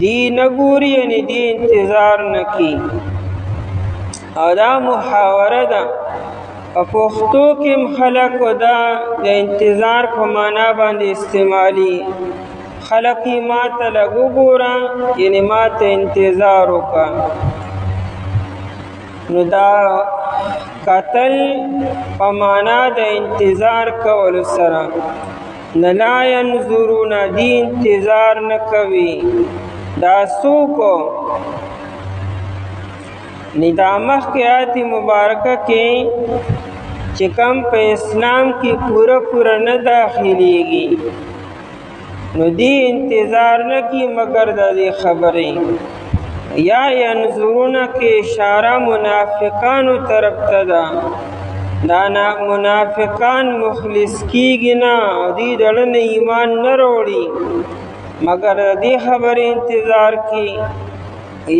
دی نګوري یعنی دی انتظار نه کوي او دا محاوره ده په پښتو کې خلک دا د انتظار په معنا باندې استعمالي خلق ما ته لګو ګورا یعنی ما ته انتظار وکا نو دا قتل په معنا د انتظار کول سره نه لا ینظرون دی انتظار نه کوي دا سوکو ندامخ کې آیت مبارکه کې چې کوم په اسلام کې پورا نه داخليږي نو دی انتظار نه کی مگر د دې خبرې یا ینظرون کې اشاره منافقانو طرف ته ده دا منافقان مخلص کیږي نه دی دړن ایمان نه وروړي مگر د دې خبرې انتظار کی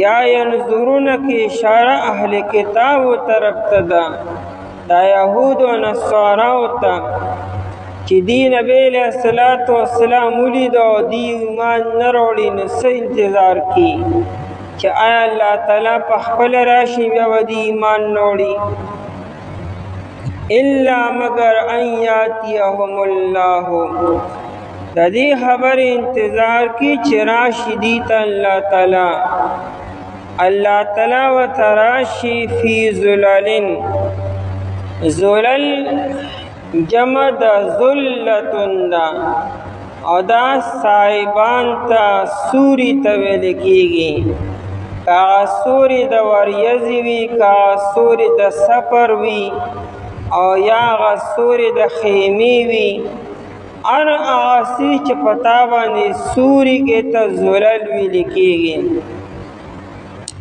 یا ینظرون کې اشاره اهل کتاب طرف ته ده دا يهود او نصارا ته چې دی نبی علیہ السلام ولید او دی ایمان نه وروړي نو څه انتظار کی چې آیا الله تعالی په خپل راشي بیا ودی ایمان نه وروړي الا مگر ان یاتیهم الله د دې خبر انتظار کی چې راشي دی ته الله تعالی و تراشی فی ظلالن زلل جمع دا ذلتن دا او دا صاحبان تا سوری تویل کیگی کا سوری دا وریزی وی کا سوری دا سپر وی او یا غا سوری دا خیمی وی ار آسی چپتابانی سوری کے تا زلل وی لکیگی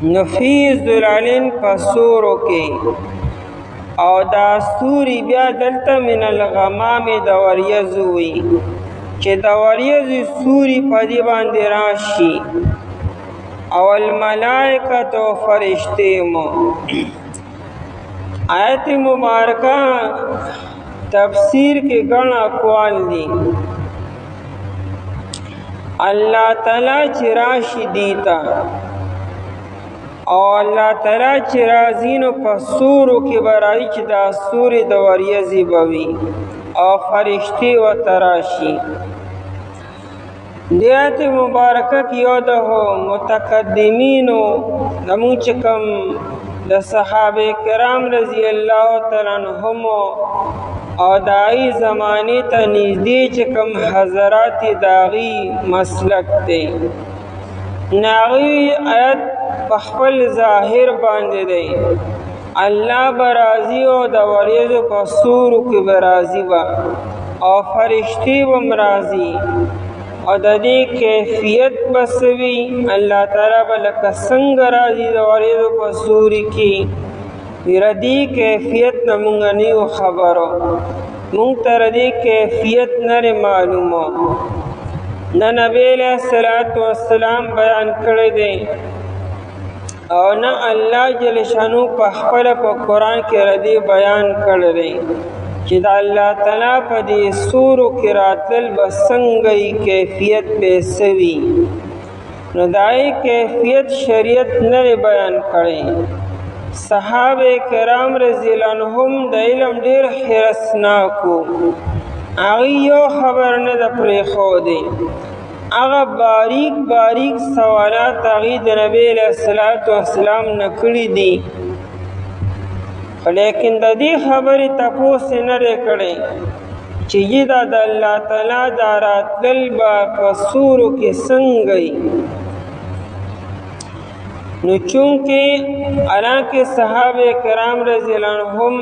نفی زلالن پا سورو کے او دا سوری بیا دلتا من الغمام دا وریزوی چه دا وریزوی سوری پا دی باندی راشی او الملائکت و فرشتیمو آیت مبارکہ تفسیر کے گن اقوال دی اللہ تعالی چراشی دیتا او الله تعالی چې رازینو په سورو کې برای چې دا سوري د وریزي بوي او فرشتي و تراشي دیات مبارکه کې یو د متقدمینو زموږ چې کوم د صحابه کرام رضی الله تعالی عنهم او دای زمانه ته نږدې چې کوم حضرات داغي مسلک دی ناغي آیت پخپل ظاهر باندې دی الله برازي او د وریزو په سورو کې برازي وا او فرشتي و مرازي او د دې کیفیت بسوي الله تعالی بلک څنګه راځي د وریزو په سوري کې ردی کیفیت نمونږ نیو خبرو، مونږ ته ردی کیفیت نره معلومو. نه نبی علیہ الصلوۃ والسلام بیان کړی دی او نه الله جل شانو په خپل په قرآن کې ردی بیان کړی دی چې د الله تعالی په دې سورو کې راتل به څنګه کیفیت به سوي. نو دای کیفیت شریعت نه بیان کړي. صحابه کرام رضی الله عنهم د علم ډیر حرصناکو، هغه یو خبر نه د پرېښودې، هغه باریک باریک سوالات هغه د نبی علیہ الصلوۃ والسلام نه کړي دي، لیکن د دې خبرې تپوس نه لري کړي چې دا د الله تعالی د راتلل به په سورو کې څنګه. نو چونکه حالانکه صحابه کرام رضی الله عنهم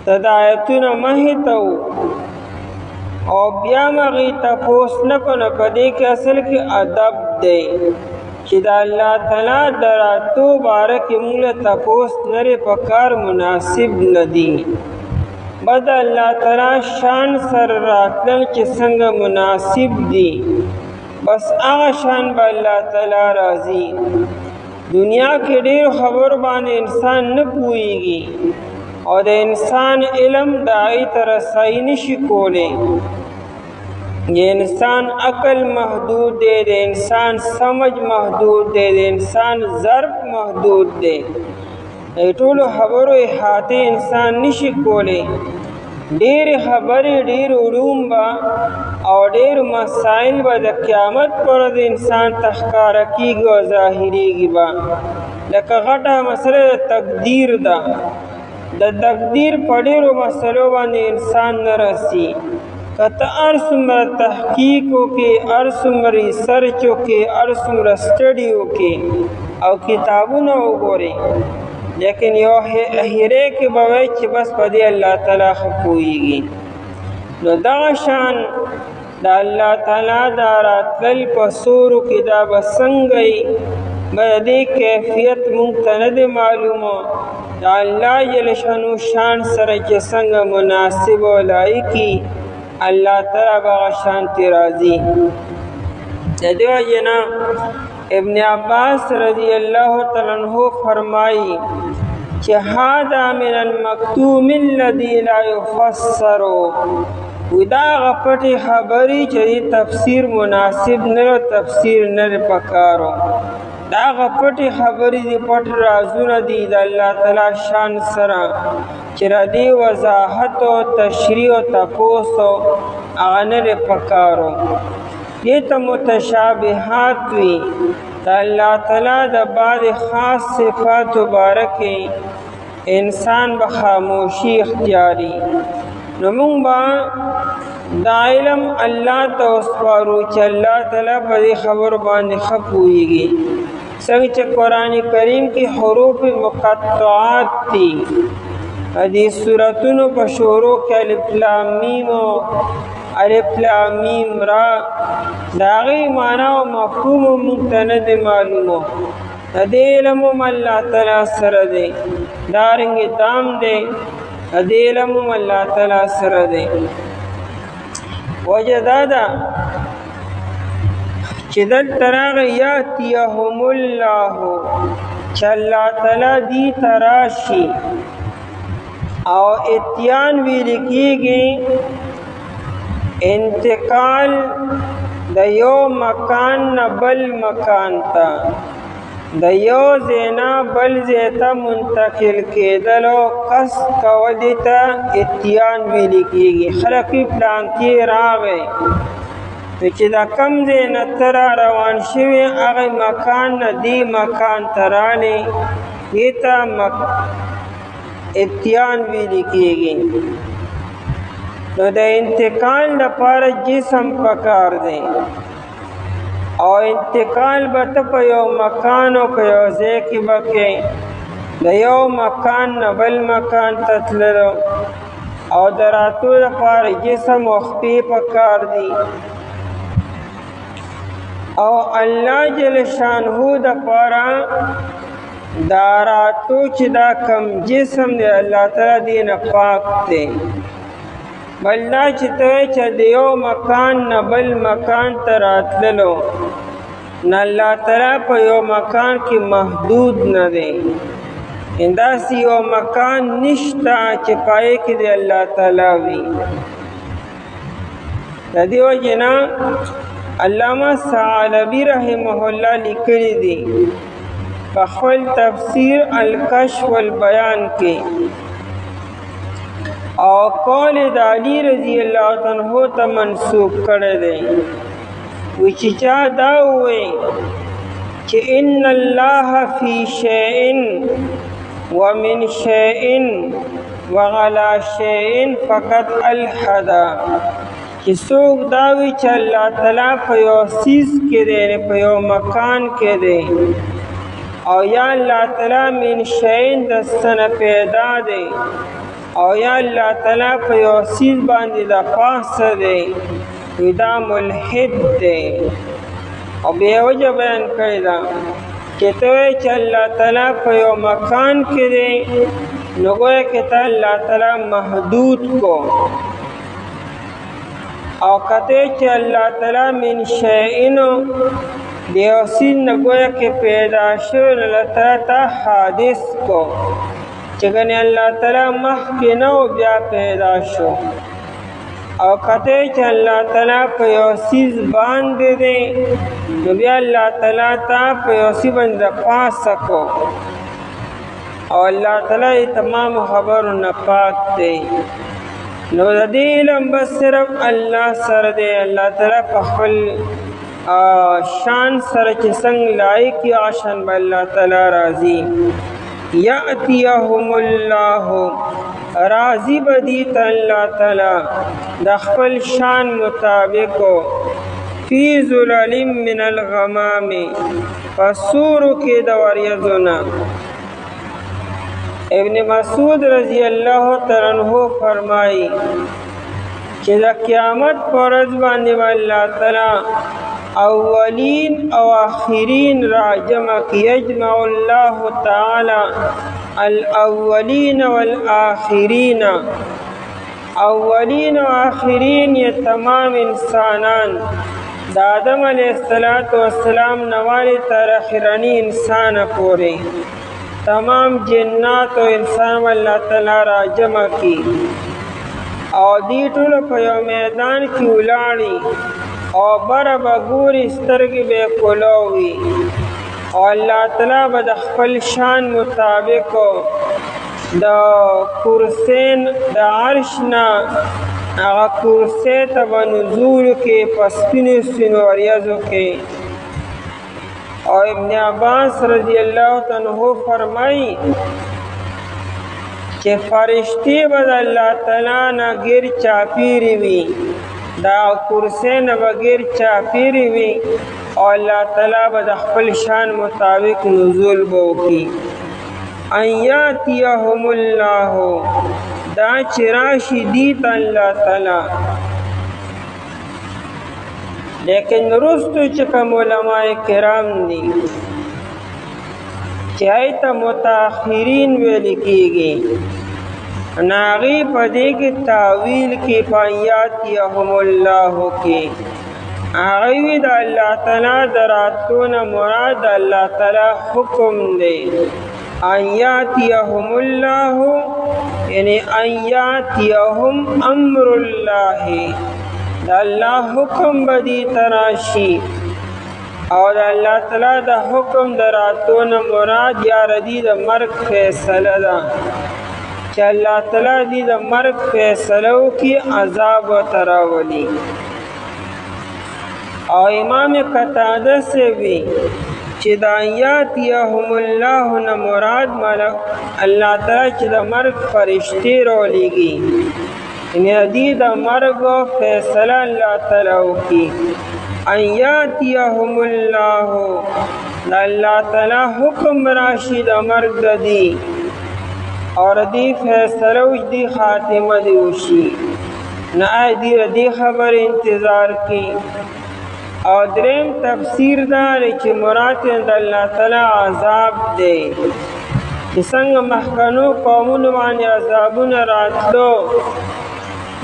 تدایتونه مهتو او بیا مغی تپوس نه کنه، په دې کې اصل کې ادب دی چې د الله تعالی دراتو باره کې موږ تپوس نره په کار مناسب ندي، بد الله تعالی شان سر راتل چې څنګه مناسب دي بس هغه شان به الله تعالی راضي. دنیا کې ډېر خبر باندې انسان نه پوهیږي او د انسان علم دای ته رسائی نشي کولی. یہ انسان عقل محدود دے، د انسان سمجھ محدود دے، د انسان ظرف محدود دے، ټول خبرو احاطه انسان نشي کولی. ډېر خبرې ډېر علوم با او ډېر مسائل به د قیامت پر د انسان تخکاره کیږي او ظاهریږي با. لکه غټه مسله تقدیر ده، د تقدیر په ډېرو مسلو باندې انسان نه رسی. کته ارسمره تحقیق وکي، ارسمره ریسرچ وکي، ارسمره سټډي وکي او کتابونه وګوري، لیکن یو هیره کې به وایي چې بس په دې الله تعالی خپويږي. نو دا شان د الله تعالی دا راتل په سورو کې دا به څنګه به دې کیفیت مونږ ته نه دی معلومه. د الله جل شانو شان سره چې څنګه مناسب او لایقي اللہ تعالی بغا شانتی راضی. دیو جنا ابن عباس رضی اللہ تعالی عنہ فرمائی کہ هذا من المکتوم الذي لا يفسر، ودا غپٹی خبری چی تفسیر مناسب نرو تفسیر نر پکارو. دا غپٹی خبری دی پٹ رازون دی دا اللہ تعالی شان سرا چرا دی وضاحت و تشریح و تپوس و اغنر پکارو. یہ تا متشابہات وی دا اللہ تعالی دا بعد خاص صفات مبارکی انسان بخاموشی اختیاری. نمون با دا علم اللہ تا اسپارو چا اللہ تعالی پر خبر باندې خپوئیگی. څنګه چې قرآن کریم کی حروف مقطعات تی، حدیث سورتونو په شروع کې الف لام میم او الف لام میم را داغي معنا او مفهوم متند معلومو. دې علم الله تعالی سره دی، دارنګ تام دی، دې علم الله تعالی سره دی. وجدادا چې دل تراغ یاتیهم الله چې الله تعالی دی تراشی او اتیان ویل کیږي انتقال د یو مکان نه بل مکان ته، د یو زینا بل زیتا منتقل کېدل او قصد کول ته اتیان ویل کیږي. خلک پلان کې راغی چې دا کم ځای نه تر روان شوي هغه مکان نه دی مکان ته رالی، دې ته اتیان ویل کیږي. نو د انتقال لپاره جسم پکار دی او انتقال به ته په یو مکان او په یو ځای کې به کې د یو مکان نه بل مکان ته تللو او د راتلو لپاره جسم او خپې پکار دی. او الله جل شانه د پاره داراتو چې دا کم جسم دی الله تعالی دین پاک دی بلدا چې ته چې دیو مکان نه بل مکان ته راتللو نه الله تعالی په یو مکان کې محدود نه دی انداسی یو مکان نشتا چې پای کې دی الله تعالی وی د دې وجنا علامہ ثعلبی رحمه الله لیکلی دی په خپل تفسیر الکشف والبیان کې او قول د علی رضی الله عنه ته منسوب کړی دی وی چې چا دا وی چې ان الله فی شیء ومن شیء وعلى شیء فقط الحد چې څوک دا وی چې الله تعالی په یو سیز کې دی په یو مکان کې دی او یا الله تعالی من شیء دستنه پیدا دی او یا الله تعالی په یو سیز باندې د پاسه دی دا ملحد دی او بیا وجه بیان کړی دا چې ته چې الله تعالی په یو مکان کې دی نو ګویا کې ته الله تعالی محدود کو او کته چې الله تعالی من شیئن دیو سین نگویا کہ پیدا شو لتا تا حادث کو چگنی اللہ تعالی محکی نو بیا پیدا شو او کتے چھ اللہ تعالی پیوسیز باند دے نو بیا اللہ تعالی تا پیوسی بند پاس سکو او اللہ تعالی تمام خبر نپاک دے نو دی علم بس صرف اللہ سر دے اللہ تعالی پخل شان سر چې څنګه لایق یا شان بل الله تعالی راضی یاتیهم الله راضی بدی الله تعالی د خپل شان مطابق فی ظلال من الغمام فسور کې د وریځونه ابن مسعود رضی الله تعالی عنہ فرمایي چې د قیامت پر ورځ باندې الله تعالی اولین او آخرین را جمع کی یجمع اللہ تعالی الاولین والآخرین اولین و آخرین یہ تمام انسانان دا آدم علیہ السلام نوالی تر اخرانی انسان پورے تمام جنات و انسان اللہ تعالی را جمع کی او دی ټول په یو میدان کې ولاړی او بره به ګوري سترګې به کولوي او الله تعالی به د خپل شان مطابق د کرسین د عرش نه هغه کرسی ته به نزول کې په سپینو سپینو وریځو کې او ابن عباس رضی الله عنه فرمایي چې فرشتي به د الله تعالی نه غیر چاپیری وي دا کرسی نه بغیر چاپیری وي او الله تعالی به د خپل شان مطابق نزول به وکړي ان یاتیهم الله دا چې راشي دي ته الله تعالی لیکن رستو چې کوم علماء کرام دي چې ایت متأخرین ویل کېږي ناغی پدے کی تعویل کی پایات یهم اللہ کی آغیوی دا اللہ تعالی دراتون مراد اللہ تعالی حکم دے آیات یهم اللہ یعنی آیات یهم امر اللہ دا اللہ حکم بدی تراشی اور اللہ تعالی دا حکم دراتون مراد یا ردی دا مرگ فیصلہ دا چې الله تعالی دې د مرګ فیصلو کې عذاب وتراولي او امام قتاده سے بھی چې د آیات یهم الله نه مراد ملک الله تعالی چې د مرګ فرشتي راولېږي یعنی دې د مرګ فیصله الله تعالی وکړي آیات یهم الله د الله تعالی حکم راشي د مرګ دی اور دی فیصلو دی خاتمه دی وشي نه دی خبر انتظار کی او دریم تفسیر دا چې مراد د الله تعالی عذاب دی چې څنګه مخکنو قومونو باندې عذابونه راتلو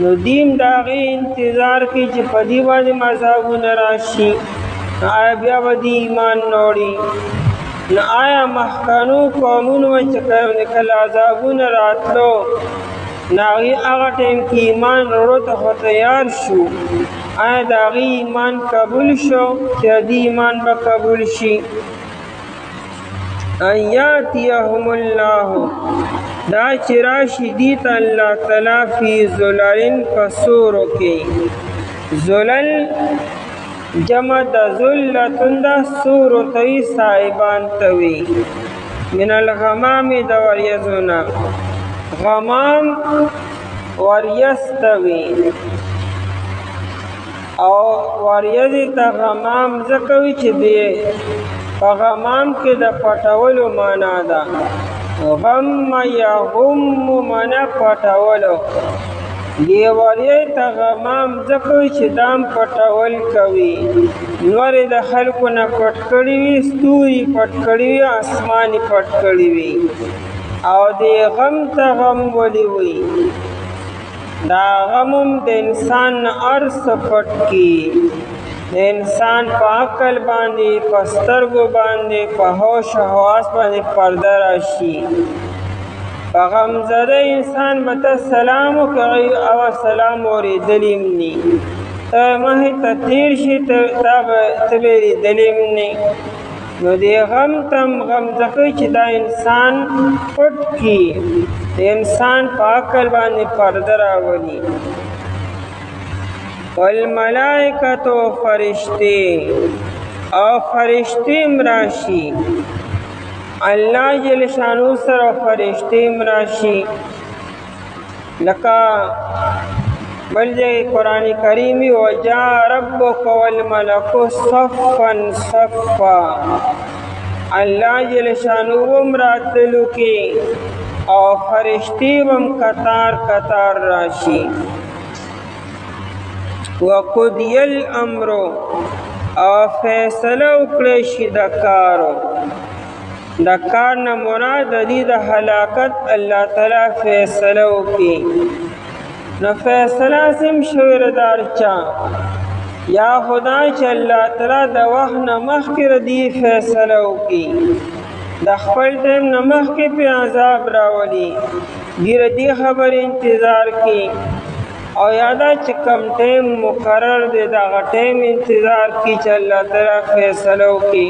نو دیم د هغې انتظار کوي چې په دې باندې عذابونه راشي آیا بیا به دې ایمان نه وړي نو آیا مخکنو قومونو چې کله عذابونه راتلو نو هغې هغه ټایم کې ایمان وړو ته خو تیار شو آیا د هغې ایمان قبول شو چې دې ایمان به قبول شي ان یاتیهم الله دا چې راشي دي ته الله تعالی فی ظلل کسورو کې ظلل جمع د ذلتون دا سورو توی صاحبان توی من الغمام د وریځونه غمام وریځ توی او وریځې ته غمام ځکه وي چې دی په غمام کې د پټولو معنا ده غم یغم معنا پټولو دی وریځې ته غمام ځکه وي چې دام پټول کوي نورې د خلکو نه پټ کړي وي ستوري پټ کړي وي اسمان پټ کړي وي او دی غم ته غم ولي وي دا غمم د انسان ارس پټ کی د انسان په عقل باندې په سترګو باندې په هوش حواس باندې پرده راشي په غمزده انسان به ته سلام وکړي او سلام اورېدلی هم ني ته مخې ته تېر شي تا به لیدلی هم ني نو دې غم تم غم ځکه چې دا انسان پټ کی د انسان په عقل باندې پرده راولي والملائکة فرشتے او فرشتے مراشی اللہ جل شانو سر او فرشتے مراشی لکا بل جگہ قرآن کریمی وجاء ربک والملک صفا صفا اللہ جل شانو مراتلو کی او فرشتے بم قطار قطار راشی وقضی الامر او فیصله وکړی شي د کار نه مراد دی د هلاکت الله تعالی فیصله وکړي نو فیصله سم شوی دار چا یا خدای چې الله تعالی د وخت نه مخکې دی فیصله وکړي د خپل ټیم نه مخکې په عذاب راولي دې خبر انتظار کوي او یادا چې کم ټیم مقرر دی دغه ټیم انتظار کی چې الله تعالی فیصله وکړي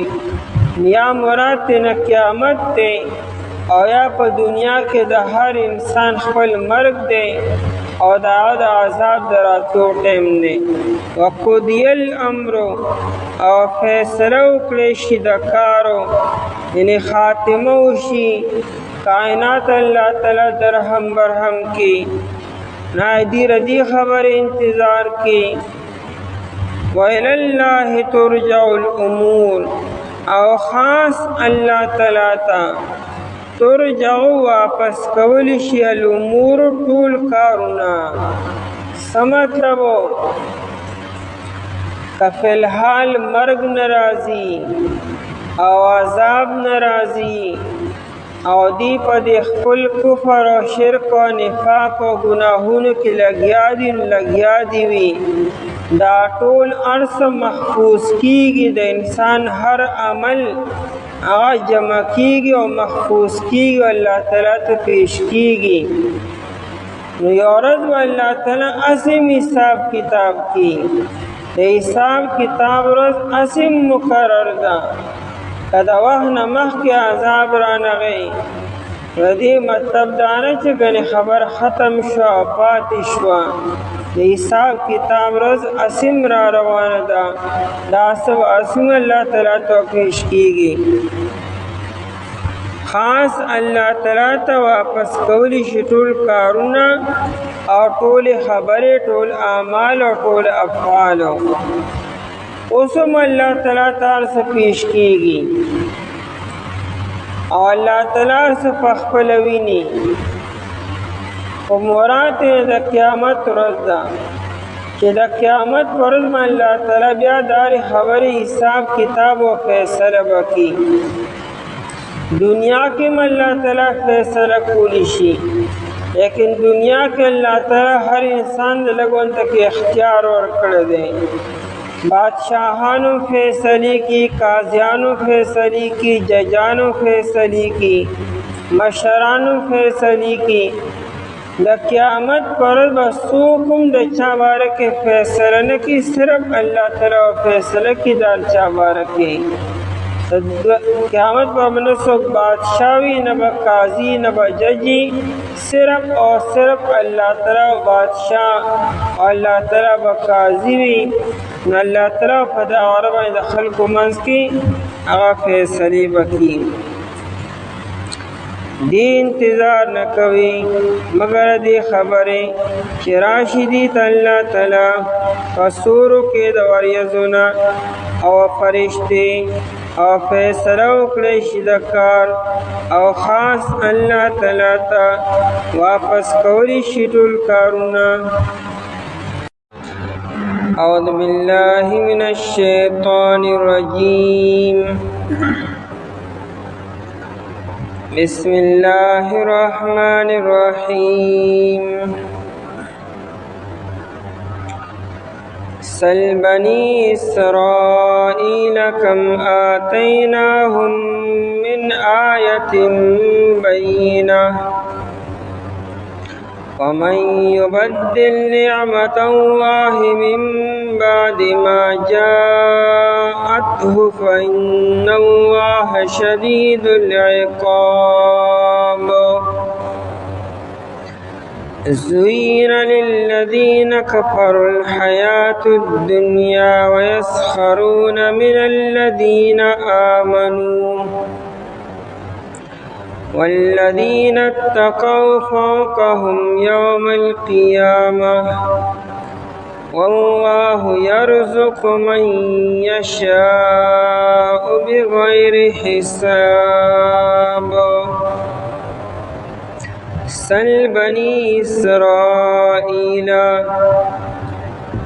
یا مراد نه قیامت دی او یا په دنیا کې د هر انسان خپل مرګ دی او د عذاب د راتلو ټیم دی وقضی الامر او فیصله وکړی شي د کارو یعنی خاتمه وشي کائنات الله تعالی درهم برهم کی نادی ردی خبر انتظار کی وَإِلَى اللَّهِ تُرْجَعُ الْأُمُورِ او خاص اللہ تعالی تا ترجعو واپس کولی شی الامور ټول کارونه سمطلبو که فی الحال مرگ نرازی او عذاب نرازی او دی پا دی خپل کفر و شرک و نفاق و گناہونو کی لگیا دیوی دا ټول ارس محفوظ کیگی دا انسان ہر عمل آغا جمع کیگی و محفوظ کیگی و اللہ تعالیٰ تا پیش کیگی نو یورد و اللہ تعالیٰ اسم حساب کتاب کی دا حساب کتاب روز اسم مقرر دا کدا وحن مخ کی عذاب رانغی ردی مطلب دانا چه گنی خبر ختم شوا پاتی شوا دا حساب کتاب روز اسم را روان دا دا سب اسم اللہ تعالیٰ تو پیش کیگی خاص اللہ تعالیٰ تا واپس کولی شٹول کارونا اور ټول خبریں ټول اعمال اور ټول افعالو اسم اللہ تعالیٰ تعالی سے پیش کیگی اور اللہ تعالیٰ سے فخفلوینی و مرات دا قیامت رزدہ چې د قیامت پر ورځ باندې الله تعالی بیا دار خبرې حساب کتاب او فیصله وکړي. دنیا کې الله تعالی فیصله کولی شي، لیکن دنیا کې الله تعالی هر انسان لګون ته اختیار ورکړی دی. بادشاہانو فیصلے کی، قاضیانو فیصلے کی، ججانو فیصلے کی، مشرانو فیصلے کی. د قیامت پر ورځ به څوک هم د چا باره کې فیصله نه کوي، صرف الله تعالی فیصله کوي د هر چا باره کې. قیامت پر نه څوک بادشاہ وي، نه به قاضي، نه به ججي، صرف او صرف الله تعالی بادشاہ او الله تعالی به قاضي وي. نو الله تعالی په دغه ورځ باندې د خلکو منځ کې هغه فیصلې وکړي. دی انتظار نه کوي مگر دی خبرې چې راشي دي ته الله تعالی په سورو کې د وریځونه او فرشتې او فیصله وکړي شي د کار، او خاص الله تعالی ته واپس کولی شي ټول کارونه. اعوذ بالله من الشیطان الرجیم. بسم الله الرحمن الرحیم. سل بنی اسرائیل کم آتیناهم من آیت بینہ ومن يبدل نعمة الله من بعد ما جاءته فإن الله شديد العقاب. زين للذين كفروا الحياة الدنيا ويسخرون من الذين آمنوا والذين اتقوا فوقهم يوم القيامة والله يرزق من يشاء بغير حساب. سل بنی اسرائیل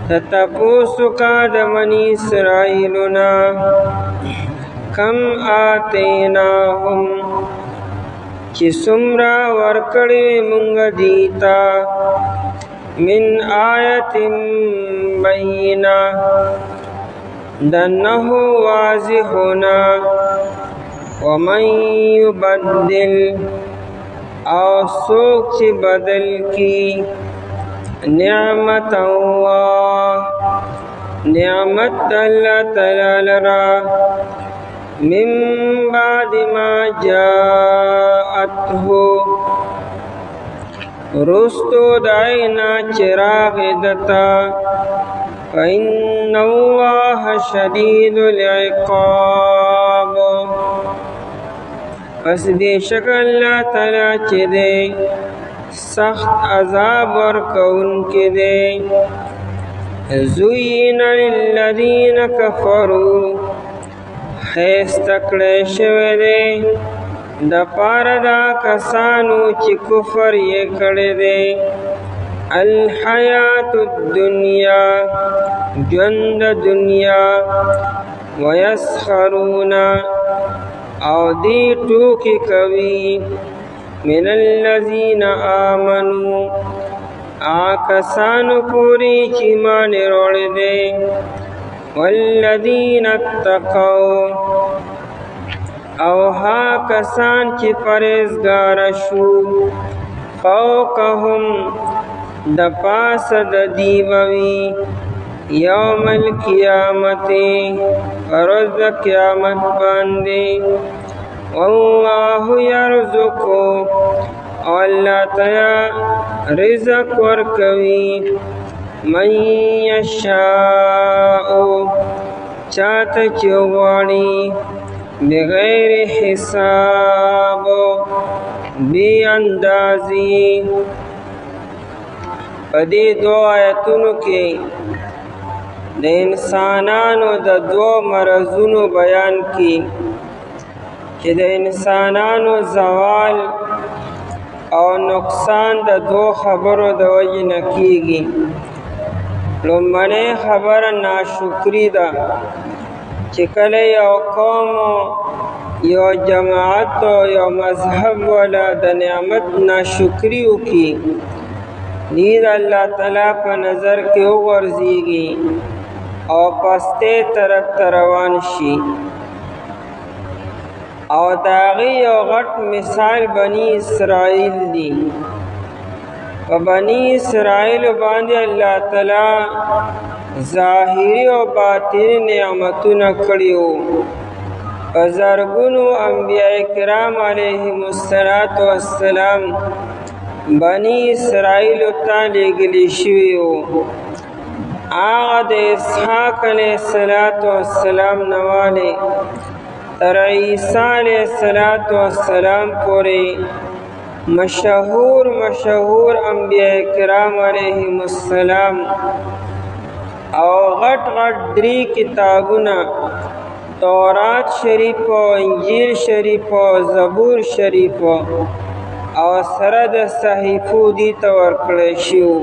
تتپوسو کا د بنی اسرائیلنا کم آتیناهم چې سمرا ورکړې مونږ دیتا من آیت بینہ د نحو واضحنا ومن یبدل او سوک چې بدل کی نعمت اللہ نعمت اللہ تعالی لرا من بعد ما جاءته رستو دائنا چراغ دتا فإن الله شدید العقاب. پس بیشک اللہ تعالی چه دے سخت عذاب ورکون کے دے. زوین للذین کفروا خیست کړی شوی دی د پاره دا کسانو چې کفر یې کړی دی الحیات الدنیا ژوند دنیا ویسخرون او دی ټوکې کوي من الذین آمنوا کسانو پوری چې ایمان وروړی دی والذین اتقوا او ها کسان چې پرهیزګار شو فوقهم د پاس د دیووی یوم القیامت ورځ د قیامت باندې والله یرزق او الله تعالی رزق ورکوي من یشاء چاته چې غواړي بغیر حساب بی اندازی. پدې دو آیتونو کې د انسانانو د دو مرضونو بیان کی چې د انسانانو زوال او نقصان د دو خبرو د وجې نه کیږي. لومړی خبره ناشکري ده چې کله یو قوم یو جماعت یو مذهب والا د نعمت ناشکري وکړي دی د الله تعالی په نظر کې وغورځېږي او پستې طرف ته روان شي. او د هغې یو غټ مثال بني اسرائیل دی. په بني اسرائیل باندې الله تعالی ظاهري او باطني نعمتونه کړي وو. په زرګونو انبیاء کرام علیهم السلام بني اسرائیل ته لېږلي شوي وو. هغه د اسحاق علیه السلام نه والې تر عیسی علیه السلام پورې مشهور انبیاء کرام علیهم السلام او غټ درې کتابونه تورات شریف او انجیل شریف او زبور شریف او سره د صحیفو دي ته ورکړی شوي.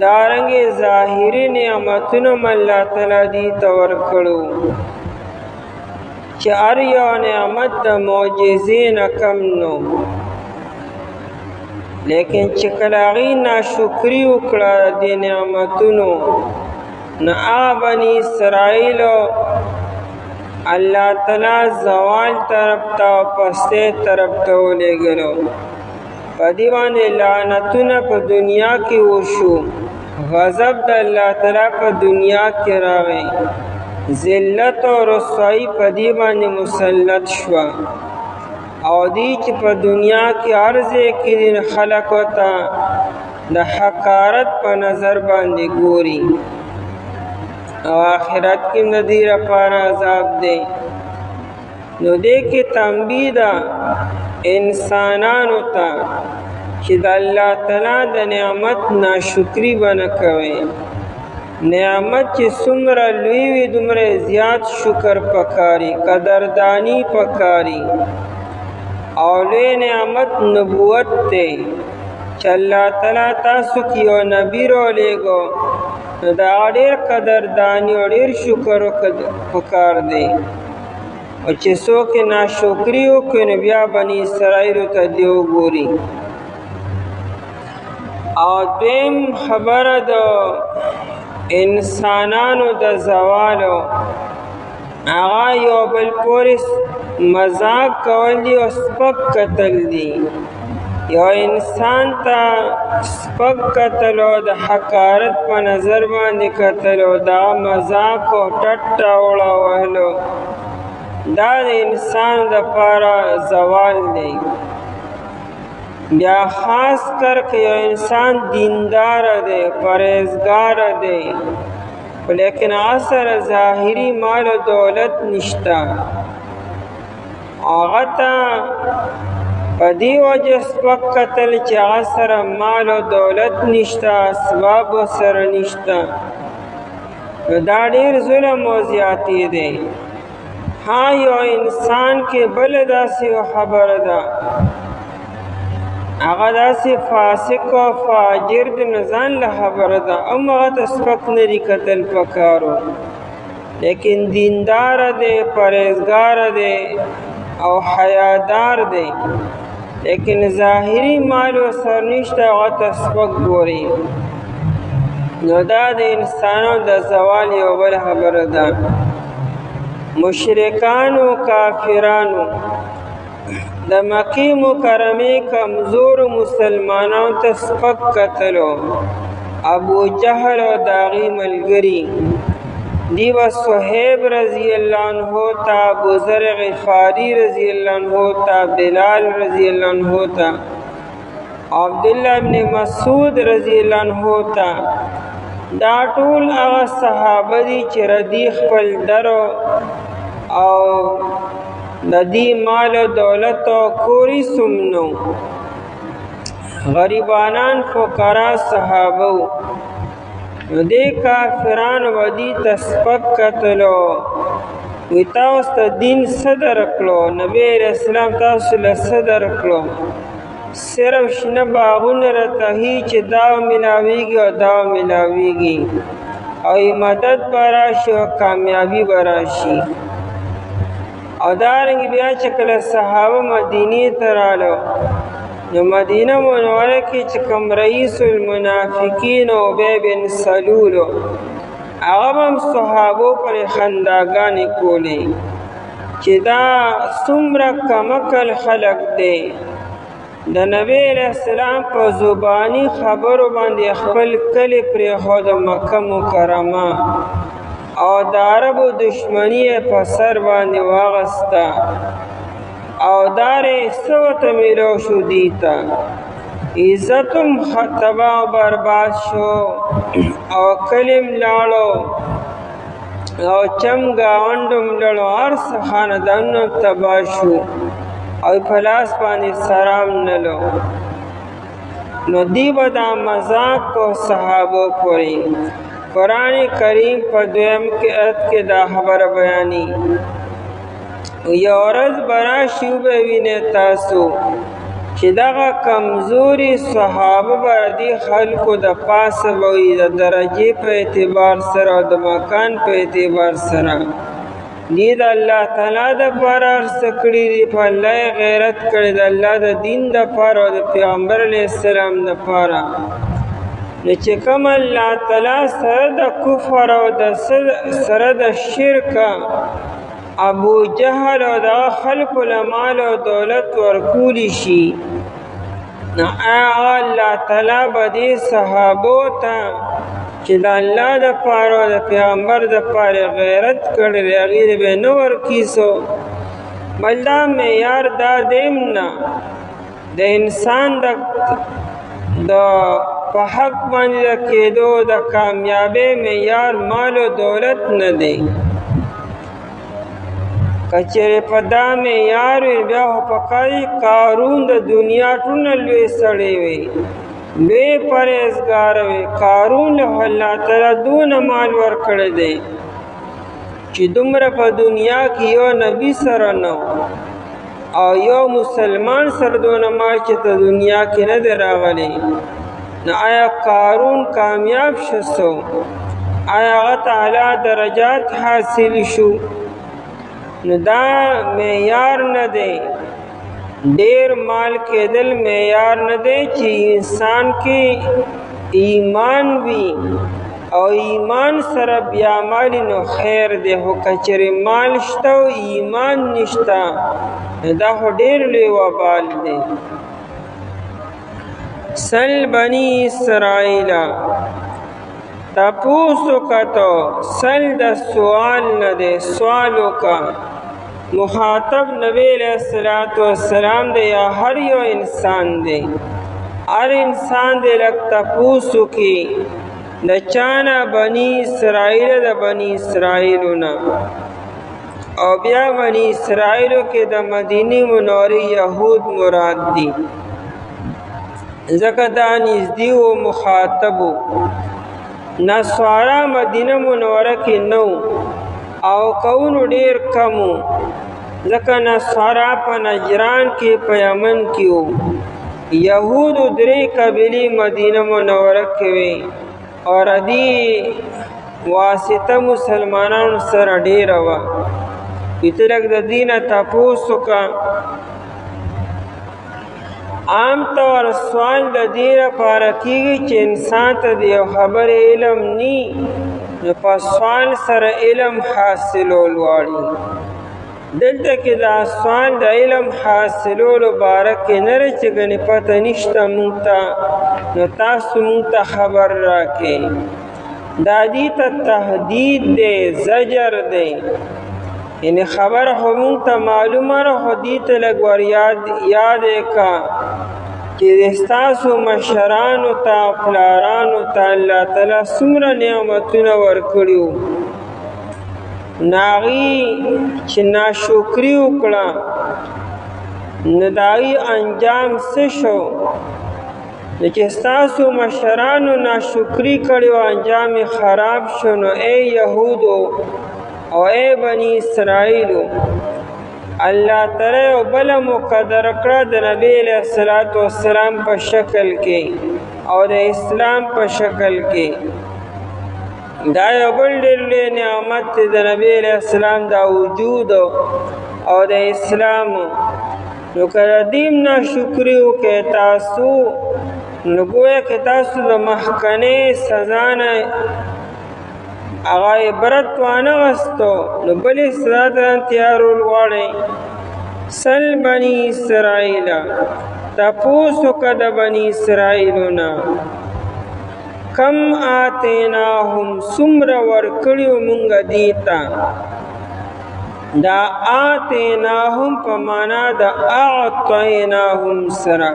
دارنګې ظاهري نعمتونه م الله تعالی دي ته ورکړو چې هر یو نعمت د معجزې نه کم نو. لیکن چې کله هغې ناشکري وکړه د نعمتونو نو هغه بني اسرائیلو الله تعالی زوال طرف ته او پستې طرف ته ولېږلو. په دې باندې لعنتونه په دنیا کې وشو. غضب د الله تعالی په دنیا کې راغی. ذلت او رسوایي په دې باندې مسلط شوه او دی چې په دنیا کې هر ځای کې خلکو ته د حقارت په نظر باندې ګوري او آخرت کې د دې لپاره عذاب دی. نو دې کې تنبیه ده انسانانو ته چې د الله تعالی د نعمت ناشکري به نه کوئ. نعمت چې څومره لوی وي دومره زیات شکر پکاري، قدردانی پکاري. او لوی نعمت نبوت دی چې الله تعالی تاسو کې یو نبی راولېږو نو د هغه ډېر قدرداني او ډېر شکر پکار دی. او چې څوک یې ناشکري وکړي نو بیا بني اسرائیلو ته دې وګوري. او دویم خبره د انسانانو د زوالو هغه یو بل پورې مذاق کول دي او سپک کتل دي. یو انسان ته سپک کتل او د حقارت په نظر باندې کتل او دا مذاق او ټټه وړولو دا د انسان دپاره زوال دی. بیا خاص کر که یو انسان دیندار دی، پرهیزګار دی، لیکن هغه سره ظاهري مال و دولت نشته، هغه ته په دې وجه سپک کتل چې هغه سره مال و دولت نشته، اسباب ورسره نشته، نو دا ډېر ظلم او زیاتي دی. ها یو انسان کې بله داسې یو خبره ده، هغه داسې فاسق او فاجر د نو ځان له خبره ده، هم هغه ته سپک نه دي کتل پکارو، لیکن دیندار دی، پرهیزګار دی او حیادار دی، لیکن ظاهري مال ورسره نشته، هغه ته سپک ګوري. نو دا د انسانانو د زوال یو بل خبره ده. مشرکانو کافرانو د مکې مکرمې کمزورو مسلمانانو ته سپک کتلو. ابو جهل او د هغې ملګري دی به صہیب رضی اللہ عنہ تا، ابو ذر غفاری رضی اللہ عنہ تا، بلال رضی اللہ عنہ تا، عبداللہ ابن مسعود رضی اللہ عنہ تا، دا ټول هغه صحابه دي چې ردی خپل درو او د دې مال و دولت او کوری سمنو، غریبانان فقرا صحابه و. نو دې کافرانو به دې ته سپک کتلو، وی تاسو ته دین څه درکړو، نبی علیه السلام تاسو له څه درکړو، صرف شنه باغونه رتهی چې دا ملاویږي او دا ملاویږي او مدد براشي او کامیابی براشي. او دارنګ بیا چې کله صحابه مدینې ته رالو نو مدینه منوره کې چې کوم رئیس المنافقین ابی بن سلول هغه هم صحابو پر خنداګانې کولې چې دا څومره کمکل خلق دی، د نبی علیہ السلام په زبانی خبرو باندې خپل کلی پرېښود مکه مکرمه او د عربو دشمنی په سر باندې واغسته او دارې څه میلو شو دیتا، عزتم تباہ و برباد شو او کلم لاړو او چم گاونډم لړو هر خاندانونه تباه شو او په لاس باندې سرام نلو. نو دی به دا مذاق کو صحابو پوری. قرآن کریم په دویم آیت کې دا خبره بیانی یو ورځ براشي به وینئ تاسو چې دغه کمزوري صحابه به د خلکو د پاسه به وي د درجې په اعتبار سره او د مکان په اعتبار سره. دی د الله تعالی دپاره هر څه کړي دي، په الله یې غیرت کړی د الله د دین دپاره او د پیغمبر علیه السلام دپاره. نو چې کوم الله تعالی سره د کفر او د سره د شرک ابو جهل او د خلکو له مال او دولت ورکولی شي، نو الله تعالی به دې صحابو ته چې د الله دپاره او د پیغمبر دپاره غیرت کړی دی هغې به نه ورکیسو. بل دا معیار دا دیم نه د انسان د په حق باندې د کېدو د کامیابۍ معیار مال و دولت نه دی. که چېرې په دا معیار وي بیا خو پکار قارون د دنیا ټولنه لوی سړی وي، لوی پرهیزګار وي. قارون له الله تعالی دونه مال ورکړی دی چې دومره په دنیا کې یو نبی سره نه او یو مسلمان سره دونه مال چې ته دنیا کې نه دی راغلی. نو آیا قارون کامیاب شسو؟ آیا هغه تعالی درجات حاصل شو؟ نو دا معیار نه دی. ډیر مال کېدل معیار نه دی چې انسان کې ایمان وي او ایمان سره بیا مالی نو خیر دی. خو که چېرې مال شته او ایمان نشته دا خو ډیر لوی وبال دی. سل بنی اسرائیل تپوس وکړو، سل د سوال نه دی، سوال وکړه. مخاطب نبی علیہ السلام دی یا هر یو انسان دی، هر انسان دی لږ تپوس وکړي د چانه بنی اسرائیل د بنی اسرائیلونه او بیا بنی اسرائیلو کې د مدینې منورې یهود مراد دي ځکه دا نږدې و مخاطبو. نصارا مدینه منوره کې نو او کونو ډیر کمو ځکه نصارا په نجران کې په یمن کې وو. یهودو درې قبیلې مدینه منوره کې وې او ردی واسطه مسلمانانو سره ډیره وه. اتلک د دینه تپوس وکړه. عام طور سوال د دې لپاره کېږي چې انسان ته د یو خبرې علم نی نو په سوال سره علم حاصلول غواړي. دلته کې دا سوال د علم حاصلولو باره کې نه دی چې ګنې پته نشته موږ ته نو تاسو موږ ته خبر راکړئ. دا دې ته تهدید دی، زجر دی. یعنی خبر خو موږ ته معلومه ده خو دې ته لږ ور یاد کا چې ستاسو مشرانو ته پلارانو ته الله تعالی څومره نعمتونه ورکړي وو، هغې چې ناشکري وکړه نو د هغې انجام څه شو؟ چې ستاسو مشرانو ناشکري کړې وه انجام یې خراب شو. نو ای یهودو او ای بنی اسرائیلو الله تعالی یو بل مقدر کړه د نبی علیہ الصلوۃ والسلام په شکل کې او د اسلام په شکل کې. دا یو بل ډېر لوی نعمت دی د نبی علیہ السلام دا وجود او د اسلام. نو که د دې ناشکري وکړئ تاسو نو ګویا که تاسو د مخکنۍ سزا نه هغه عبرت وانغستو نو بلې سزا ته تیارول غواړئ. سل بني اسرائیل تپوس وکړه د بني اسرائیلو نه کم آتیناهم څومره ورکړي مونږ دوی ته. دا آتیناهم په معنا د اعطیناهم سره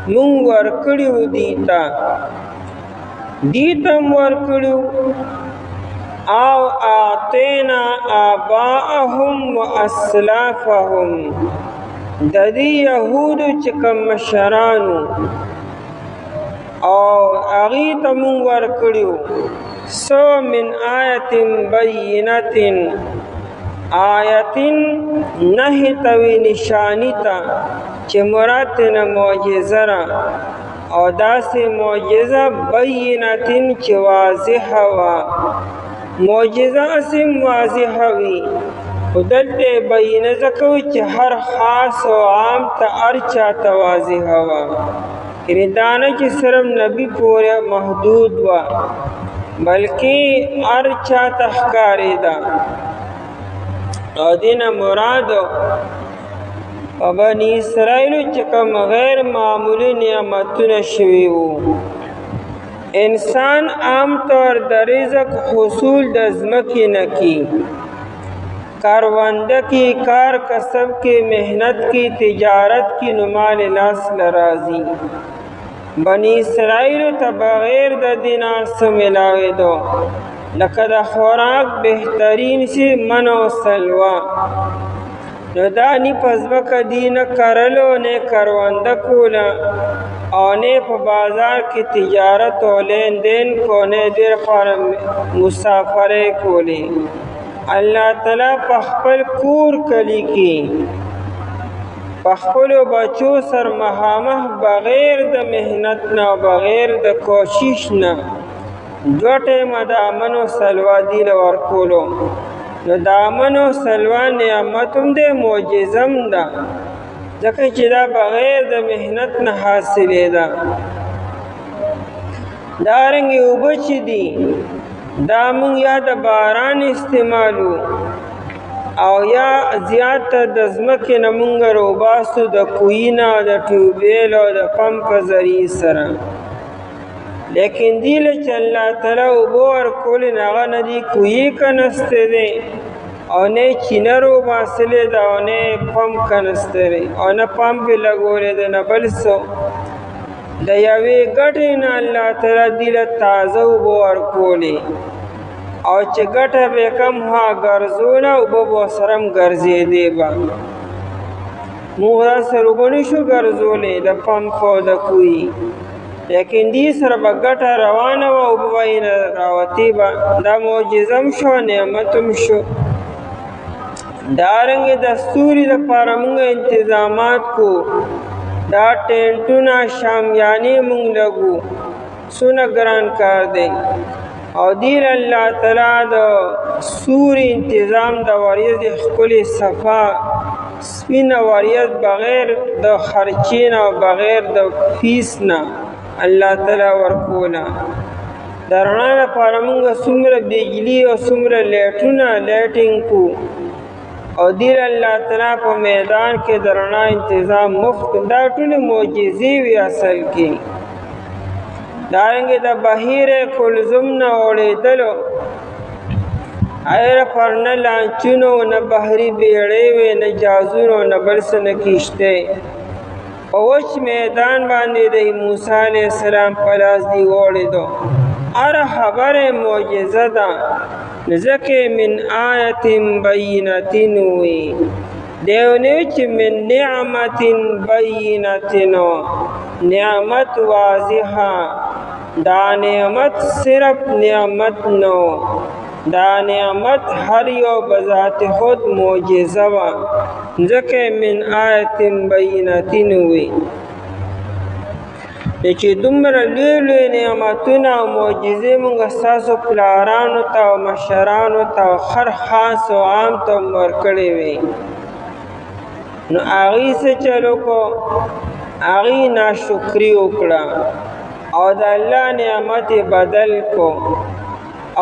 مونږ ورکړي دوی ته ورکړي او آتینا آباءهم و اسلافهم د دې یهودو چې کوم مشرانو او هغې ته مونږ ورکړي سو من آیت بینت نهی ته وي نشاني ته چې مراد ترنه معجزه را او داسې معجزه بینتن چې واضحه وه. معجزه اسم واضحه وي خو دلته بینه ځکه وي چې هر خاص او عام ته هر چا ته واضحه وه. یعنې دا نه چې صرف نبي پورې محدود وه بلکې هر چا ته ښکارېده. او دې نه مراد په بني اسرائیلو چې کوم غیر معمولي نعمتونه شوي وو. انسان عام طور د رزق حصول د ځمکې نه کی، کارونده کی، کار کسب کی، محنت کی، تجارت کی، نمال لاس لرازی. بنی اسرائیل ته بغیر د دینا سملاوی دو لکه د خوراک بهترین شي من او سلوا. نو دا نی پزمکه دی نه کرلو نه کرونده کوله او نه په بازار کې تجارت او لین دین کو نه دیر پر مسافرې کولی. الله تعالی په خپل کور کلی کې په خپلو بچو سر مخامخ بغیر د محنت نه بغیر د کوشش نه 2 ټیمه د امن او سلوا دی ورکولو. نو د امن او سلوا نعمت هم دی معجزه هم ده ځکه چې دا بغیر د محنت نه حاصلې ده. دارنګې اوبه چې دي دا موږ یا د باران استعمالو او یا زیات د ځمکې نه موږ راوباسو د کوهي نه د ټیوبویل او د پمپ په ذریعې سره. لیکن دی له چې الله تعالی اوبه ورکولې نه هغه نه دي کوهي کنستی دی او نه چینه راوباسلې ده او نه پمپ کنستی دی او نه پمپ یې لګولې ده نه بل څه. د یوې ګټې نه الله تعالی دی له تازه اوبه ورکولې او چې ګټه به کم ها ګرځوله اوبه به ورسره هم ګرځېدې به. موږ داسې اوبه نشو ګرځولی د پمپ او د کوهي، لیکن دې سره به ګټه روانه وه اوبه به یې نه راوتې به. دا معجزه هم شوه نعمت هم شو. دارنګې د ستوري دپاره موږ انتظامات کو، دا ټینټونه شامیانې موږ لګو، څونه ګران کار دی. او دیر الله تعالی د سوري انتظام د وریځ ښکلې صفا سپینه وریځ بغیر د خرچې نه او بغیر د فیس نه الله تعالی ورکوله. د رڼا لپاره موږ څومره بجلي او څومره لایټینګ کو او دیر الله تعالی په میدان کې د رڼا انتظام مفت. دا ټولې معجزې وي اصل کې. دارنګې د بهیر کلزم نه اوړېدلو ایر پر نه لانچونو نه بحري بیړۍ وې نه جهازونو نه بل څه نه کښتۍ. په وچ میدان باندې د موسی علیه السلام په لاس دی اوړېدو. هره خبره معجزه ده ځکه من آیت بینة وي دیو نه چې من نعمت بینة نعمت واضحه. دا نعمت صرف نعمت نو، دا نعمت هر یو بذات خود معجزه وه. ځکه من آیت بینات وي چې دومره لوی لوی نعمتونه او معجزې موږ ستاسو پلارانو ته او مشرانو ته او هر خاص او عام ته ورکړې وي، نو هغې څه چل وکړو؟ هغې ناشکري وکړه او د الله نعمت بدل کو.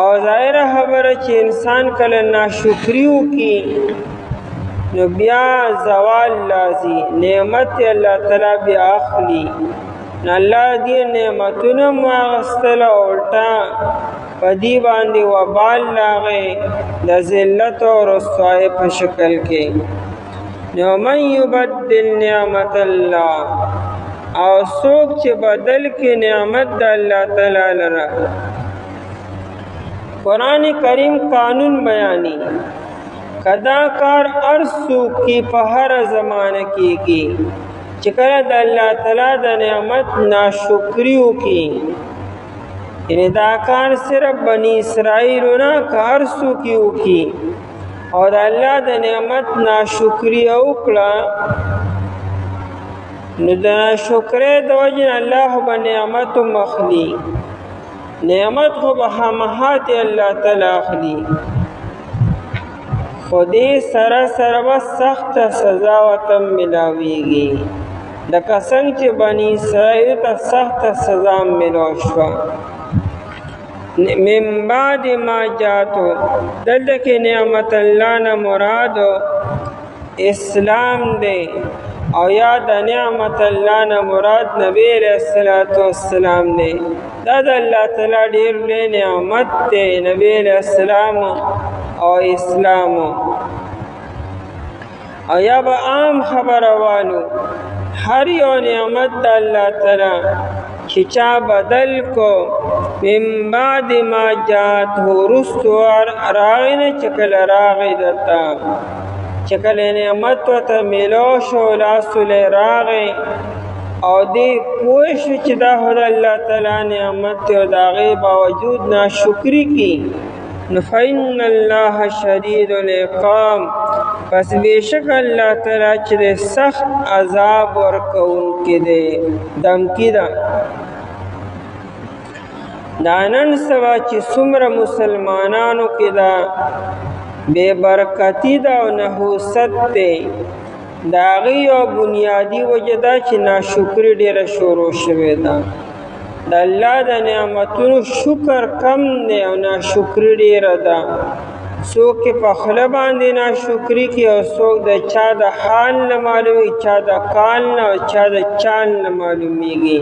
او ظاهره خبره چې انسان کله ناشکري وکړي نو بیا زوال لازي، نعمت الله تعالی بیا اخلي. نو الله دې نعمتونه مو اخیستل او الټا په دې باندې وبال راغی د ذلت او رسوایۍ په شکل کې. نو من یبدل نعمت الله، او څوک چې بدل کې نعمت د الله تعالی لره. قرآن کریم قانون بیانی کدا کار هر څوک کې په هر زمانه کې کی چې کله د الله تعالی د نعمت ناشکری وکړي، یعنی دا کار صرف بنی اسرائیل نه هر څوک وکړي او د الله د نعمت ناشکری وکړه، نو د ناشکرۍ د وجې نه الله به نعمت مخلي، نعمت خو به خامخا الله تعالی اخلي، خو دې سره سره به سخته سزا ورته ملاویږي، لکه څنګه چې بني اسرائیل ته سخته سزا ملاو شوه. من بعد ما جاتو دلته کې نعمت الله نه مراد اسلام دی، او یا د نعمت الله نه مراد نبی علیہ الصلوۃ والسلام دی. دا د الله تعالی ډېر لوی نعمت دی، نبی علیہ السلام او اسلام. او یا به عام خبره والو هر یو نعمت د الله تعالی چې چا بدل کو من بعد ما جاته رستو راغی نه چې کله راغی درته چې کله نعمت ورته میلو شو لاسولی راغی او دی پوه شو چې دا خو د الله تعالی نعمت دی او د هغې باوجود ناشکري کي، نو فإن الله شدید العقاب، پس بېشک الله تعالی چې دی سخت عذاب ورکوونکی دی، دمکی ده. دا نن سبا چې څومره مسلمانانو کې دا بے برکتی دا او نحوست دی، د هغې یو بنیادي وجه دا چې ناشکري ډېره شروع شوې ده. د الله د نعمتونو شکر کم دی او ناشکري ډېره ده. څوک یې په خوله باندې ناشکري کوي او څوک د چا د حال نه معلومېږي، چا د کال نه او چا د چال نه معلومېږي.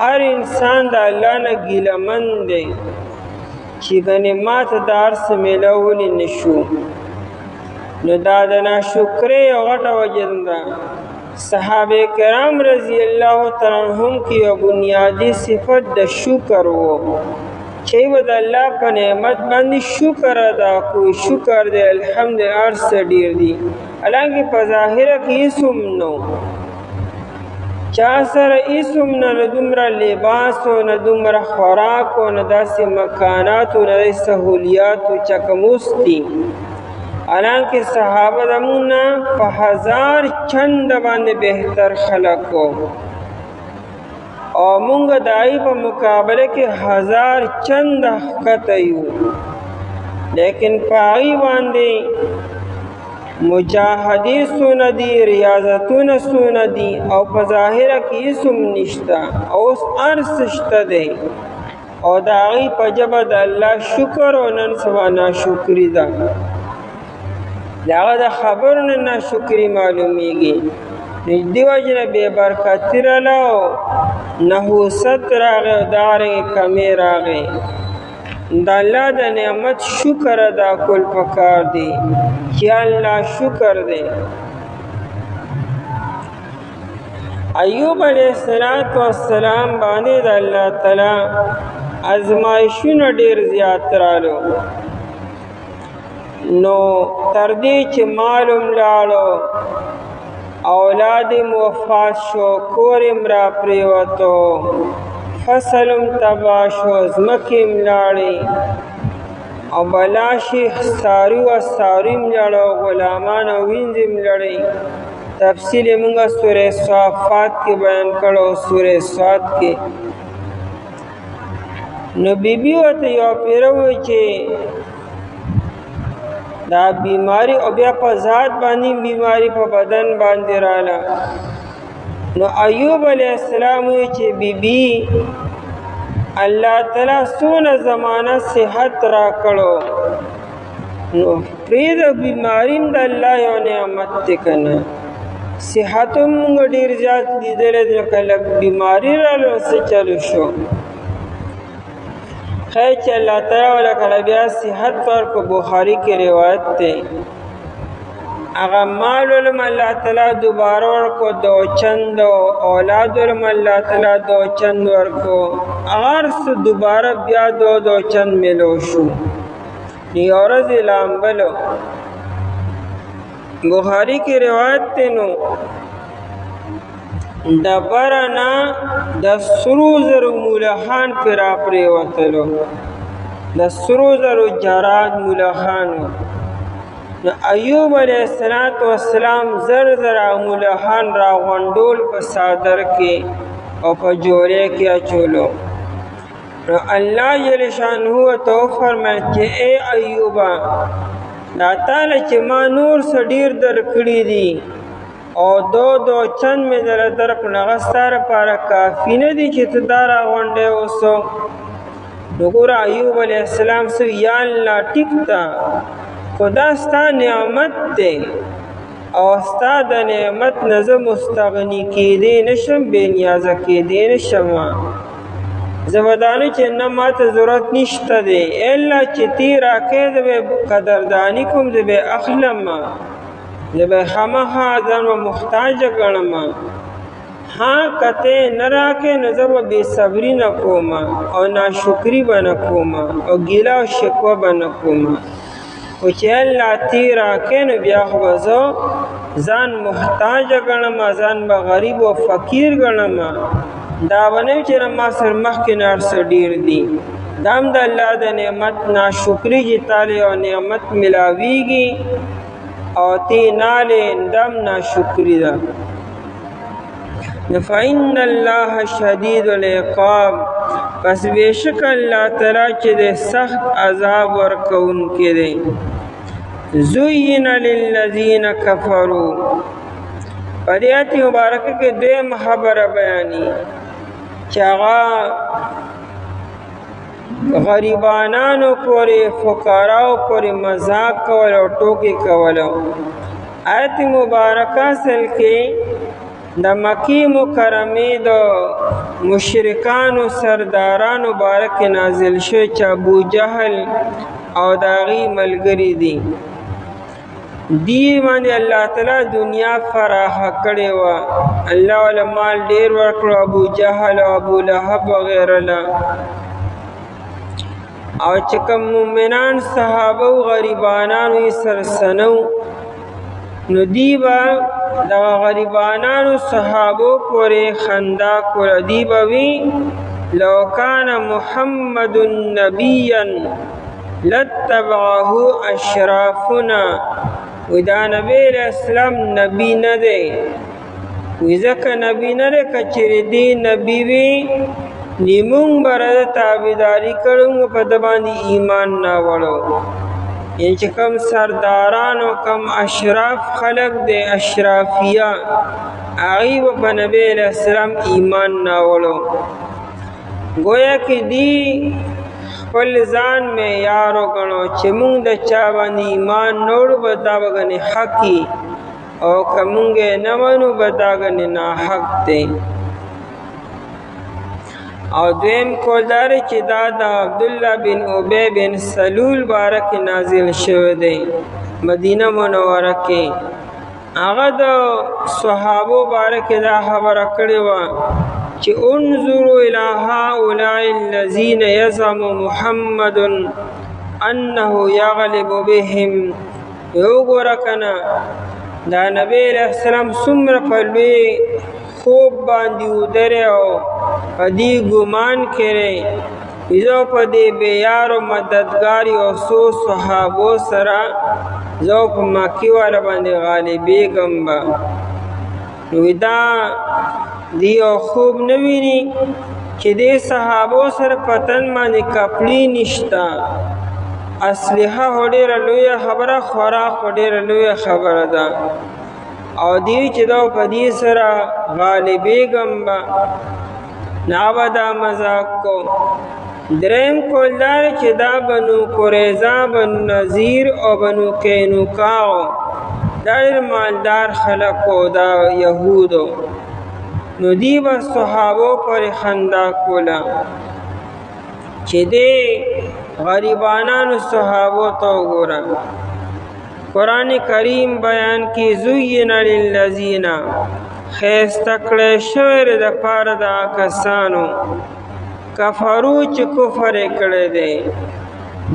هر انسان د الله نه ګیلهمن دی چې ګنې ماته د هر څه میلولی نه شو، نو دا د ناشکرۍ یو غټه وجه ده. صحابه کرام رضی الله تعالی عنهم کې یو بنیادي صفت د شکر و چې به د الله په نعمت باندې شکر ادا کوي. شکر دی الحمدلله هر څه ډېر دي، حالانکې په ظاهره کې هېڅ هم نه چا سره هېڅ هم نه دومره لباس و نه دومره خوراک و نه داسې مکانات و نه داسې سهولیات و چکموس دي، حالانکې صحابه زموږ نه په هزار چنده باندې بهتر خلک و او موږ د هغې په مقابله کې هزار چنده ښکته یو، لیکن په هغې باندې مجاهدې څونه دي، ریاضتونه څونه دي او په ظاهره کې هېڅ هم نشته، اوس هر څه شته دی او د هغې په ژبه د الله شکر او نن سبا ناشکري ده. د هغه د خبرو نه ناشکري معلومېږي. نو دې وجې نه بې برکتي راله او نحوست راغی او دارنګې کمې راغی. د الله د نعمت شکر ادا کول پکار دی چې الله شکر دی. ایوب علیه السلام باندې د الله تعالی ازمایښونه ډېر زیات رالو، نو تر دې چې مال هم لاړو، اولاد هم وفات شو، کور هم را پرېوتو، فصل هم تباه شو، ځمکې هم لاړې او بلاشی ساری و ساریم لڑو غلامان و وینزم لڑی تفصیل منگا سورہ صافات کی بیان کرو سورہ صاد کی نو بی و تا یو پیروی چه دا بیماری او بیا پا ذات باندی بیماری پا بدن باندی رالا نو ایوب علیہ السلام ہوئی چه بی اللہ تعالی سون زمانہ صحت را کرو نو پرید بیماریم دا اللہ یو نعمت تکنا صحتم منگو دیر زیاد دیدر دن کلک بیماری را لو سے چلو شو خیر چه اللہ تعالی والا کلبیا صحت پر کو بخاری کی روایت تے اغا مال علم اللہ تعالی دوبارہ ورکو دو چند اولاد علم اللہ تعالی دو چند ورکو اگر سو دوبارہ بیا دو چند ملو شو نیورز علام بلو بخاری کی روایت تینو دبرنا دسرو زر مولخان پر آپری وطلو دسرو زر جراد مولخانو ایوب علیہ السلام زر مولخان را غندول پا صادر کے او پا جورے کیا چولو اللہ جل شانہو تو فرمائے کہ اے ایوبا دا تعالی چه ما نور سڈیر در کڑی دی او دو چند میں در نغستار پارا کافی ندی چه تدارا غنڈے اوسو نگورا ایوب علیہ السلام سو یا اللہ ٹکتا خدا ستا نعمت دے او ستا دا نعمت نظم مستغنی کی دے نشم بے نیازہ کی دے نشم زبدانی چه نمات ضرورت نشتا دے اے اللہ چه تی راکے دبے قدردانی کم دبے اخلم دبے خمخا دن و محتاج گرم ہاں کتے نراکے نظر و بے صبری نکوما او ناشکری بنکوما او گیلا و شکوہ بنکوما وچه اللہ تی راکے نو بیا خوزو زان محتاج گرم زان بغریب و فقیر گرم دا بنوی چه نما سر مخ کے نار سر دیر دی دام دا اللہ دا نعمت ناشکری جی تالے و نعمت ملاویگی او تی نالے دم ناشکری دا فَإِنَّ اللَّهَ شَدِيدُ الْعِقَابِ پس بیشک اللہ تعالی چے دے سخت عذاب ورکون کے دے زُيِّنَ لِلَّذِينَ كَفَرُوا پریات مبارک کے دویم خبر بیانی چاگا غریبانانو پوری فقراو پوری مذاق کولو ٹوکی کولو آیت مبارکہ سل کے دا مکی مکرمی دا مشرکان و سرداران مبارک نازل شو چا ابو جہل او داغی ملگری دی ماندی اللہ تعالی دنیا فراح کڑے وا اللہ والا مال دیر ورکڑو ابو جہل و ابو لہب وغیرہ لا او چکم مومنان صحابہ و غریبانان وی سرسنو نو دیبا دا غریبانان و صحابہ پورے خندا کر دیبا وی لو کان محمد نبیا لاتبعہ اشرافنا ودا نبی علیہ السلام نبی ندے وزک نبی ندے کچر دی نبی وی نیمون برد تابداری کرنگ پدبانی ایمان ناوڑو یعنی کم سرداران و کم اشراف خلق دے اشرافیہ آغیب پا نبی علیہ السلام ایمان ناوڑو گویا کہ دی خپل ځان میں یارو گنو چه مونگ دا چابانی ایمان نوڑو بداوگنی حقی او کمونگے نمانو بداگنی نا حق دے او دویم کولداری چی دادا عبداللہ بن عبی بن سلول بارک نازل شو دے مدینہ منورہ کے آغا دا صحابو بارک دا خبر کڑی وا چی انظروا الى هؤلاء الذین یزعم محمد انه یغلب بهم یوگو رکنا دا نبی علیہ السلام سمر پلوی خوب باندی ادرے ہو پدی گمان کرے زو په دې بیارو مددګار یو څو صحابو سره زو په مکی والا باندې غالبېږم به. نو دا دی یو خوب نه ویني چې دې صحابو سره په تن باندې کپړې نشته، اسلحه خو ډېره لویه خبره، خوراک خو ډېره لویه خبره ده، او دی چې دا په دې سره غالبېږم به. نه به دا مذاق کو. دریم کول دا چې دا بنو قریظه، بنو نذیر او بنو قینقاع دا ډېر مالدار خلک و، دا یهودو. نو دی به صحابو پورې خندا کوله چې دې غریبانانو صحابو ته وګوره. قرآن کریم بیان کی زین للذین ښایسته کړی شوی د پاره د کسانو کفرو چې کفر یې کړی دی.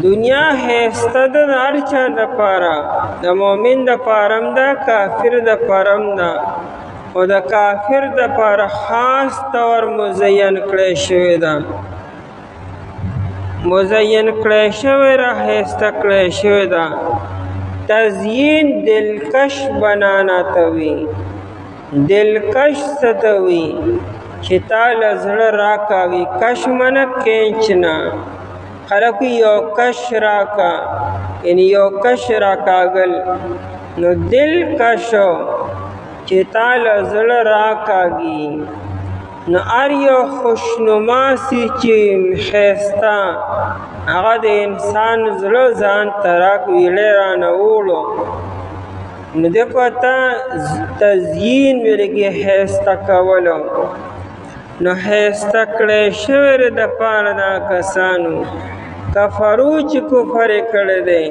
دنیا ښایسته ده د هر چا دپاره، د مؤمن دپاره هم ده، کافر دپاره هم ده، خو د کافر دپاره خاص طور مزین کړی شوی ده، مزین کړی شوی را ښایسته کړی شوی ده. تزیین دلکش بنانا ته وي. دلکش څه ته وي؟ چې تا له زړه راکاوي. کش منه کینچ نه. خلک یو کش راکا، یعنی یو کش راکاږل. نو دلکشو چې تا له زړه راکاږي. نو هر یو خوشنما سي چې ښایسته هغه د انسان زړه ځان ته راکوي رانه وړو. نو دې پته تزیین ویلګي ښایسته کولو. نو ښایسته کړی شوی دپاره دا کسانو کفرو چې کفر یې کړی دی.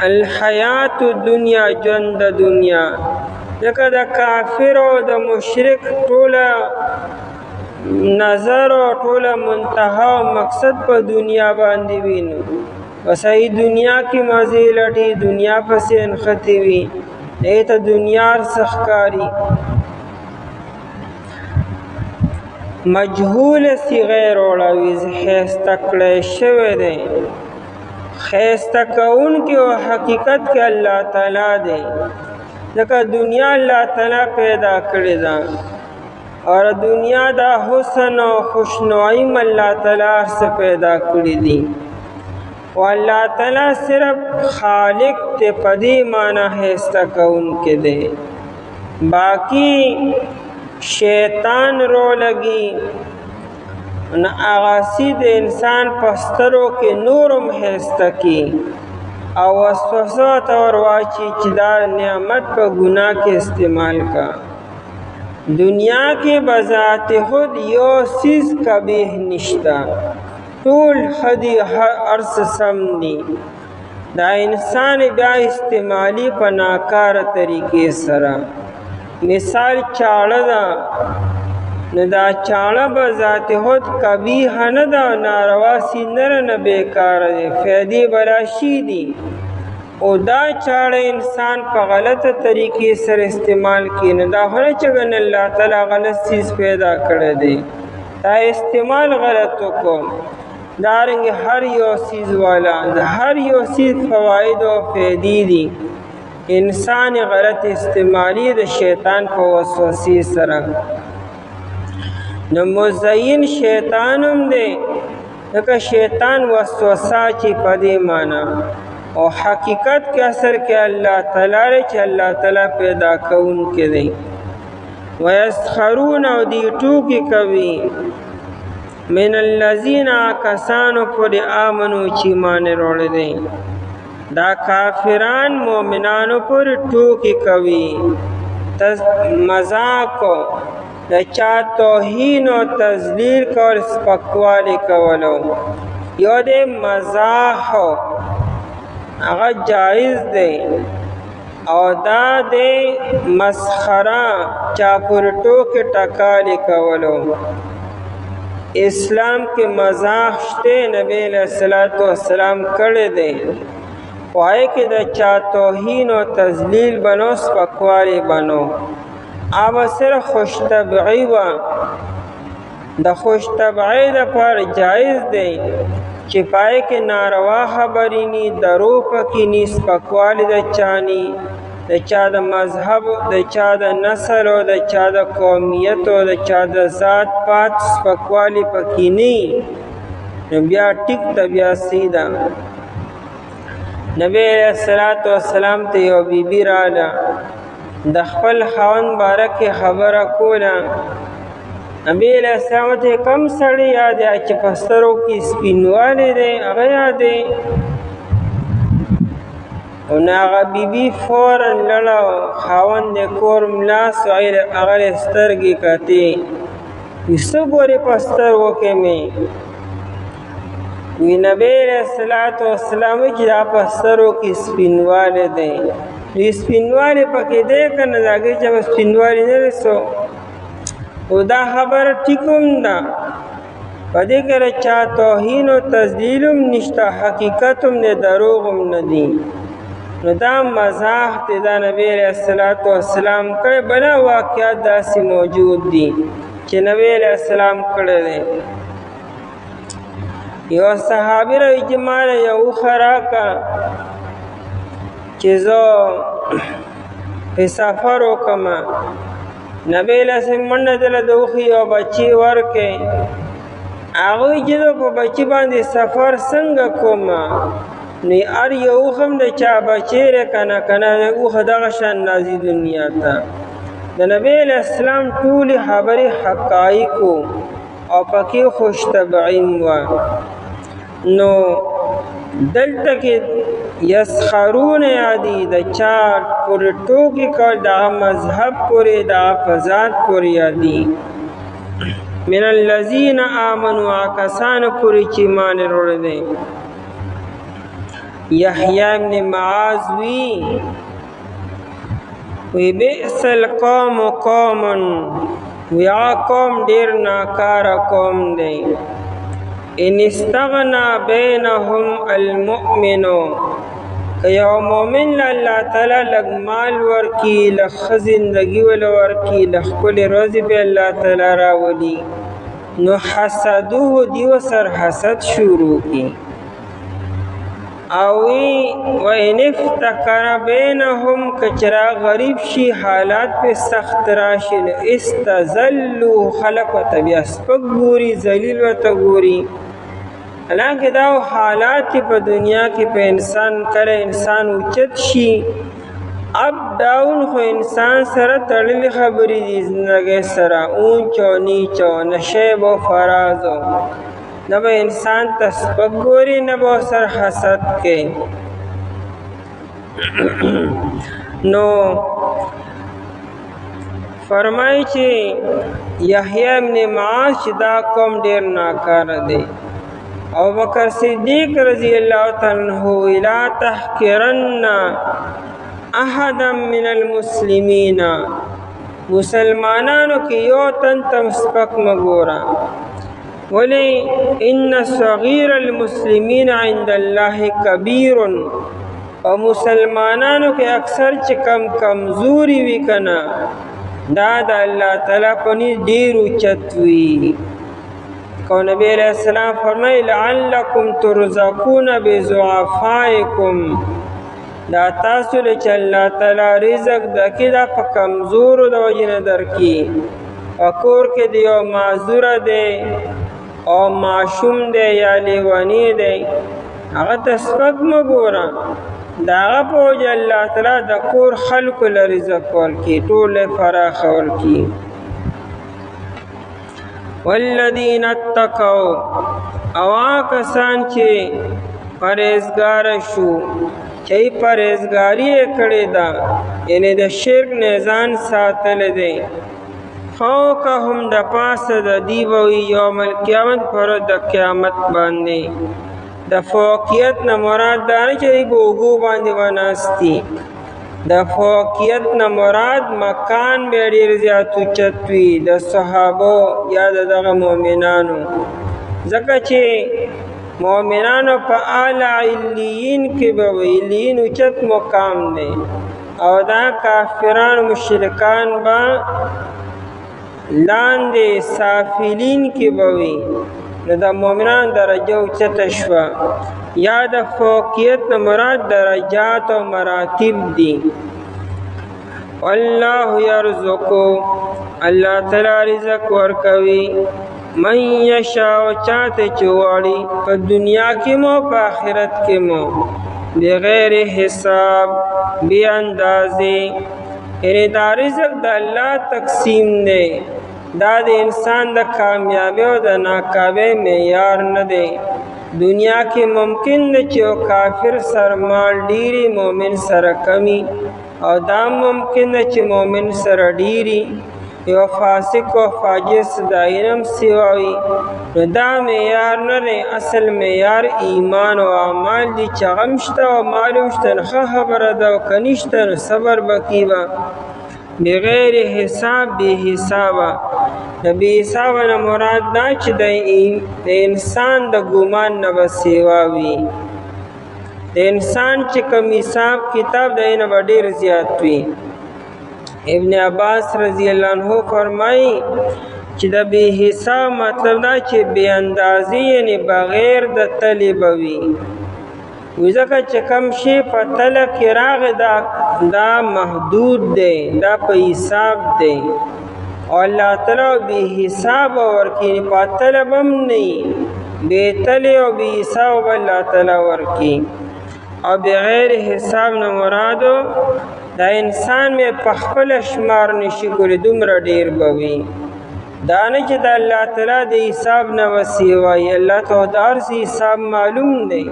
الحیات دنیا، ژوند د دنیا. لکه د کافر او د مشرک ټوله نظر او ټوله منتها او مقصد په دنیا باندې وي. نو بس ای دنیا کې مزې لټي، دنیا پسې نښتې وي، دې ته دنیا ارڅ ښکاري. مجهول صیغه راوړوي. ښایسته کړی شوی دی. ښایسته کوونکی او حقیقت کې الله تعالی دی. ځکه دنیا الله تعالی پیدا کړې ده، اور دنیا دا حسن او خوشنوئی الله تعالی څخه پیدا کړې دي. او الله تعالی صرف خالق ته پدې معنی ښایسته کوونکی دی. باقی شیطان رو لګي نو اغاسی د انسان پسترو کې نورم ښایسته کی او وسوسه ته ورواچي چې دا نعمت په ګناه کې استعمال کا. دنیا کې بذات خود یو سیز قبیح نشتا، ټول خدي ارس سم دي. دا انسان بیا استعمالی په ناکاره طریقې سره. مثال چاړه ده، نو دا چاړه به ذات خود قبیح نه ده، ناروا سینره نه بیکاره دی، فیدې به راشي دي. او دا چاړه انسان په غلطه طریقې سره استعمال کړي، نو دا خو نه چې ګنې الله تعالی غلط چیز پیدا کړی دی، دا استعمال غلط وکړو. دارنګې هر یو چیز والا د هر یو چیز فواید او فیدې دي. انسان غلط استعمالی د شیطان په وسوسې سره. نو مزین شیطان هم دی، لکه شیطان وسوسه چې په دې معنی او حقیقت کې اثر کې الله تعالی چې الله تعالی پیدا کوونکی دی. ویسخرون او دی ټوکې کوي من الذین کسانو پورې آمنو چې ایمان راوړی دی. دا کافران مومنانو پورې ټوکې کوي، مذاق د چا توهین او تذلیل کول، سپکوالی کولو. یو د مزاح هغه جایز دی، او دا د مسخره چا پورې ټوکې ټکالې کولو. اسلام کې مزاح شته، نبی علیہ الصلوۃ والسلام کړی دی. پای کې د چا توهین او تذلیل بنو، سپکوالی بنو. اب صرف خوش طبعی و د خوش طبعۍ دپاره جایز دی چې پای کې ناروا خبرې ني، درو پکې ني، سپکوالی د چا ني، د چا د مذهب، د چا د نسل او د چا د قومیت او د چا د ذات پات سپکوالی پکې ني، نو بیا ټیک ته بیا سیده. نبی علیہ السلام ته یو بیبي راله، د خپل خاوند باره کې خبره کوله. نبی علیہ السلام ته کم سړی یاد دی چې په سترګو کې سپینوالی دی هغه یاد دی؟ او نه هغه بیبي فوراً لاړه، خاوند یې کور ملاس و، هغه یې سترګې کتې، وایي څه ګورې په سترګو کې مې؟ وی نبی علیہ السلام چې دا په سترګو کې سپینوالی دی. وی سپینوالی پکې دی که نه؟ د هغې چې به سپینوالی نه دی څو؟ او دا خبره ټیک هم ده، په دې کې د چا توهین او تذلیل هم نشته، حقیقت هم دی، دروغ هم نه دي. نو دا مزاح دی، دا نبی علیہ السلام کړی. بله واقعات داسې موجود دي چې نبی علیہ السلام کړی دی. یو صحابي راوایي چې ما له یو اوښه راکړه چې زه په سفر وکړم. نبی علیہ السلام منډه دله د اوښې یو بچی ورکړې. هغوی چې زه په بچي باندې سفر څنګه کوم؟ نو هر یو اوښ هم د چا بچی دی که نه، اوښه دغه شان راځي دنیا ته. د نبی علیہ السلام ټولې خبرې حقایق او پکې خوش طبعي وه. نو دلته کې یسخرون یادي، د چا پورې ټوکې کول، دغه مذهب پورې، دغه په ذات پورې یادي. من الذین آمنوا، کسانو پورې چې ایمان یې وروړی دی. یحیی ابن معاذ وی بئس القوم قوما، وی هغه قوم ډېر ناکاره قوم دی. ان استغنا بینهم المؤمنو، که یو مؤمن له الله تعالی لږ مال ورکي، لږ ښه زندګي وله ورکي، لږ ښکلې ورځې به الله تعالی راولي، نو حسدوه، دي ورسره حسد شروع کړي. او وإن افتقر بینهم، که چرا غریب شي، حالات په سخت راشي، نو استذلوا، خلق ورته بیا سپک ګوري، ذلیل ورته ګوري. حالانکه دا حالات په دنیا کې په انسان کله انسان اوچت شي، اپ ډاون خو انسان سره تړلې خبرې دي، زندګۍ سره اونچ او نیچ او نشیب او فراز. نه به انسان ته سپک ګوري، نه به ورسره حسد کوي. نو فرمایي چې یحیی ابن معاذ چې دا قوم ډېر ناکاره دی. ابوبکر صدیق رضی اللہ تعالی عنہ لا تحقرن احدا من المسلمین، مسلمانانو کې یو تن تم سپک مګورا. ولی ان صغیر المسلمین عند الله کبیر، او مسلمانانو کې اکثر چې کمزوري وي کنه، دا د الله تعالی په نزد ډېر اوچت وي. کو نبی علیہ السلام فرمائی لعلکم ترزقون بضعفائکم، دا تاسو له چې الله تعالی رزق درکړي دا په کمزورو د وجې نه درکړي. په کور کې د یو معذوره دی او معشوم دی یا لیونی دی، هغه ته سپک مه ګوره، د هغه په وجه الله تعالی د کور خلکو له رزق ورکړي، ټول یې فراخه ورکړي. والذین اتقوا، او کسان چې پرهیزګار شو، چې پرهیزګاري یې کړې ده، یعنې د شرک نه ځان ساتلی دی. فوقهم، د پاسه د دوی به وي یوم القیامت، پر د قیامت باندې. د فوقیت نه مراد دا نه چې دوی په اوږو باندې وناستي، د فوقیت نه مراد مکان به ډېر زیات اوچت وي د صحابو یا د دغه مؤمنانو، ځکه چې مؤمنانو په اعلی علیین کې به وي. علیین اوچت مقام دی، او دا کافران مشرکان به لاندې سافلین کې به وي. نو د مؤمنانو درجه اوچته شوه. یا د فوقیت نه مراد درجات او مراتب دي. والله یرزقو، الله تعالی رزق ورکوي، من یشاء چاته چې غواړي، په دنیا کې مو په آخرت کې مو، بغیر حساب، بې اندازې. یعنې دا رزق د الله تقسیم دی، دا د انسان د کامیابی او د ناکامۍ معیار نه دی. دنیا کې ممکن ده چې یو کافر سره مال ډیری مؤمن سره کمی، او دا ممکن ده چې مؤمن سره ډیری، یو فاسق او فاجر صداینم سیواوي. نو دا معیار نه دی، اصل معیار ایمان او اعمال دي. چې هغه هم شته او مال هم شته نو ښه خبره ده، او که نشته نو صبر به کیږي. بغیر حساب، بې حسابه. د بې حسابه نه مراد دا چې د انسان د ګمان نه به سیوا وي. د انسان چې کوم حساب کتاب دی نه به ډېر زیات وي. ابن عباس رضی الله عنه فرمایي چې د بې حساب مطلب دا چې بې اندازې، یعنې بغیر د تلې به وي. ځکه چې کوم شی په تله کې راغی دا محدود دی، دا په حساب دی. او الله تعالی بې حساب ورکوي، په تله به هم نه وي، بې تلې او بې حساب به الله تعالی ورکوي. او بغیر حساب نه مرادو دا انسان مې په خپله شمار نشي کولی، دومره ډېر به وي. دا نه چې د الله تعالی د حساب نه به سیوایي، الله ته د هر څه حساب معلوم دی.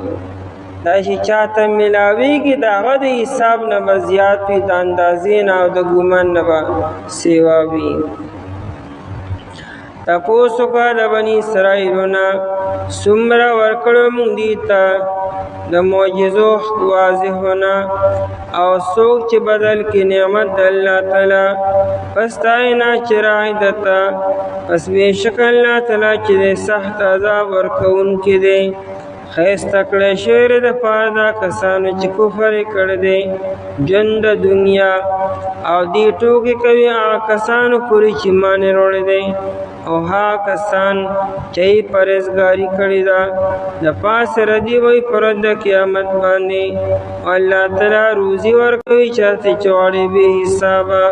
دا چې چاته ملاویږي د هغه د حساب نه به زیات وي، د اندازې نه او د ګمان نه به سیوا وي. تپوس وکړه د بني اسرایلو نه، څومره ورکړو موږ دوی ته د معجزو واضحونه، او څوک چې بدل کړي نعمت د الله تعالی پس تای نه چې راغی دته، پس بېشکه الله تعالی چې دی سخت عذاب ورکوونکی دی. ښایسته کړی شوی دی دپاره دا کسانو چې کفر یې کړی دی ژوند د دنیا، او دې ټوکې کوي هغه کسانو پورې چې ایمان یې راوړی دی، او هغه کسان چې یې پرهیزګاري کړې ده. د پاسه ردي وی په ورځ د قیامت باندې، او الله تعالی روزي ورکوي چاته چې غواړي بې حسابه.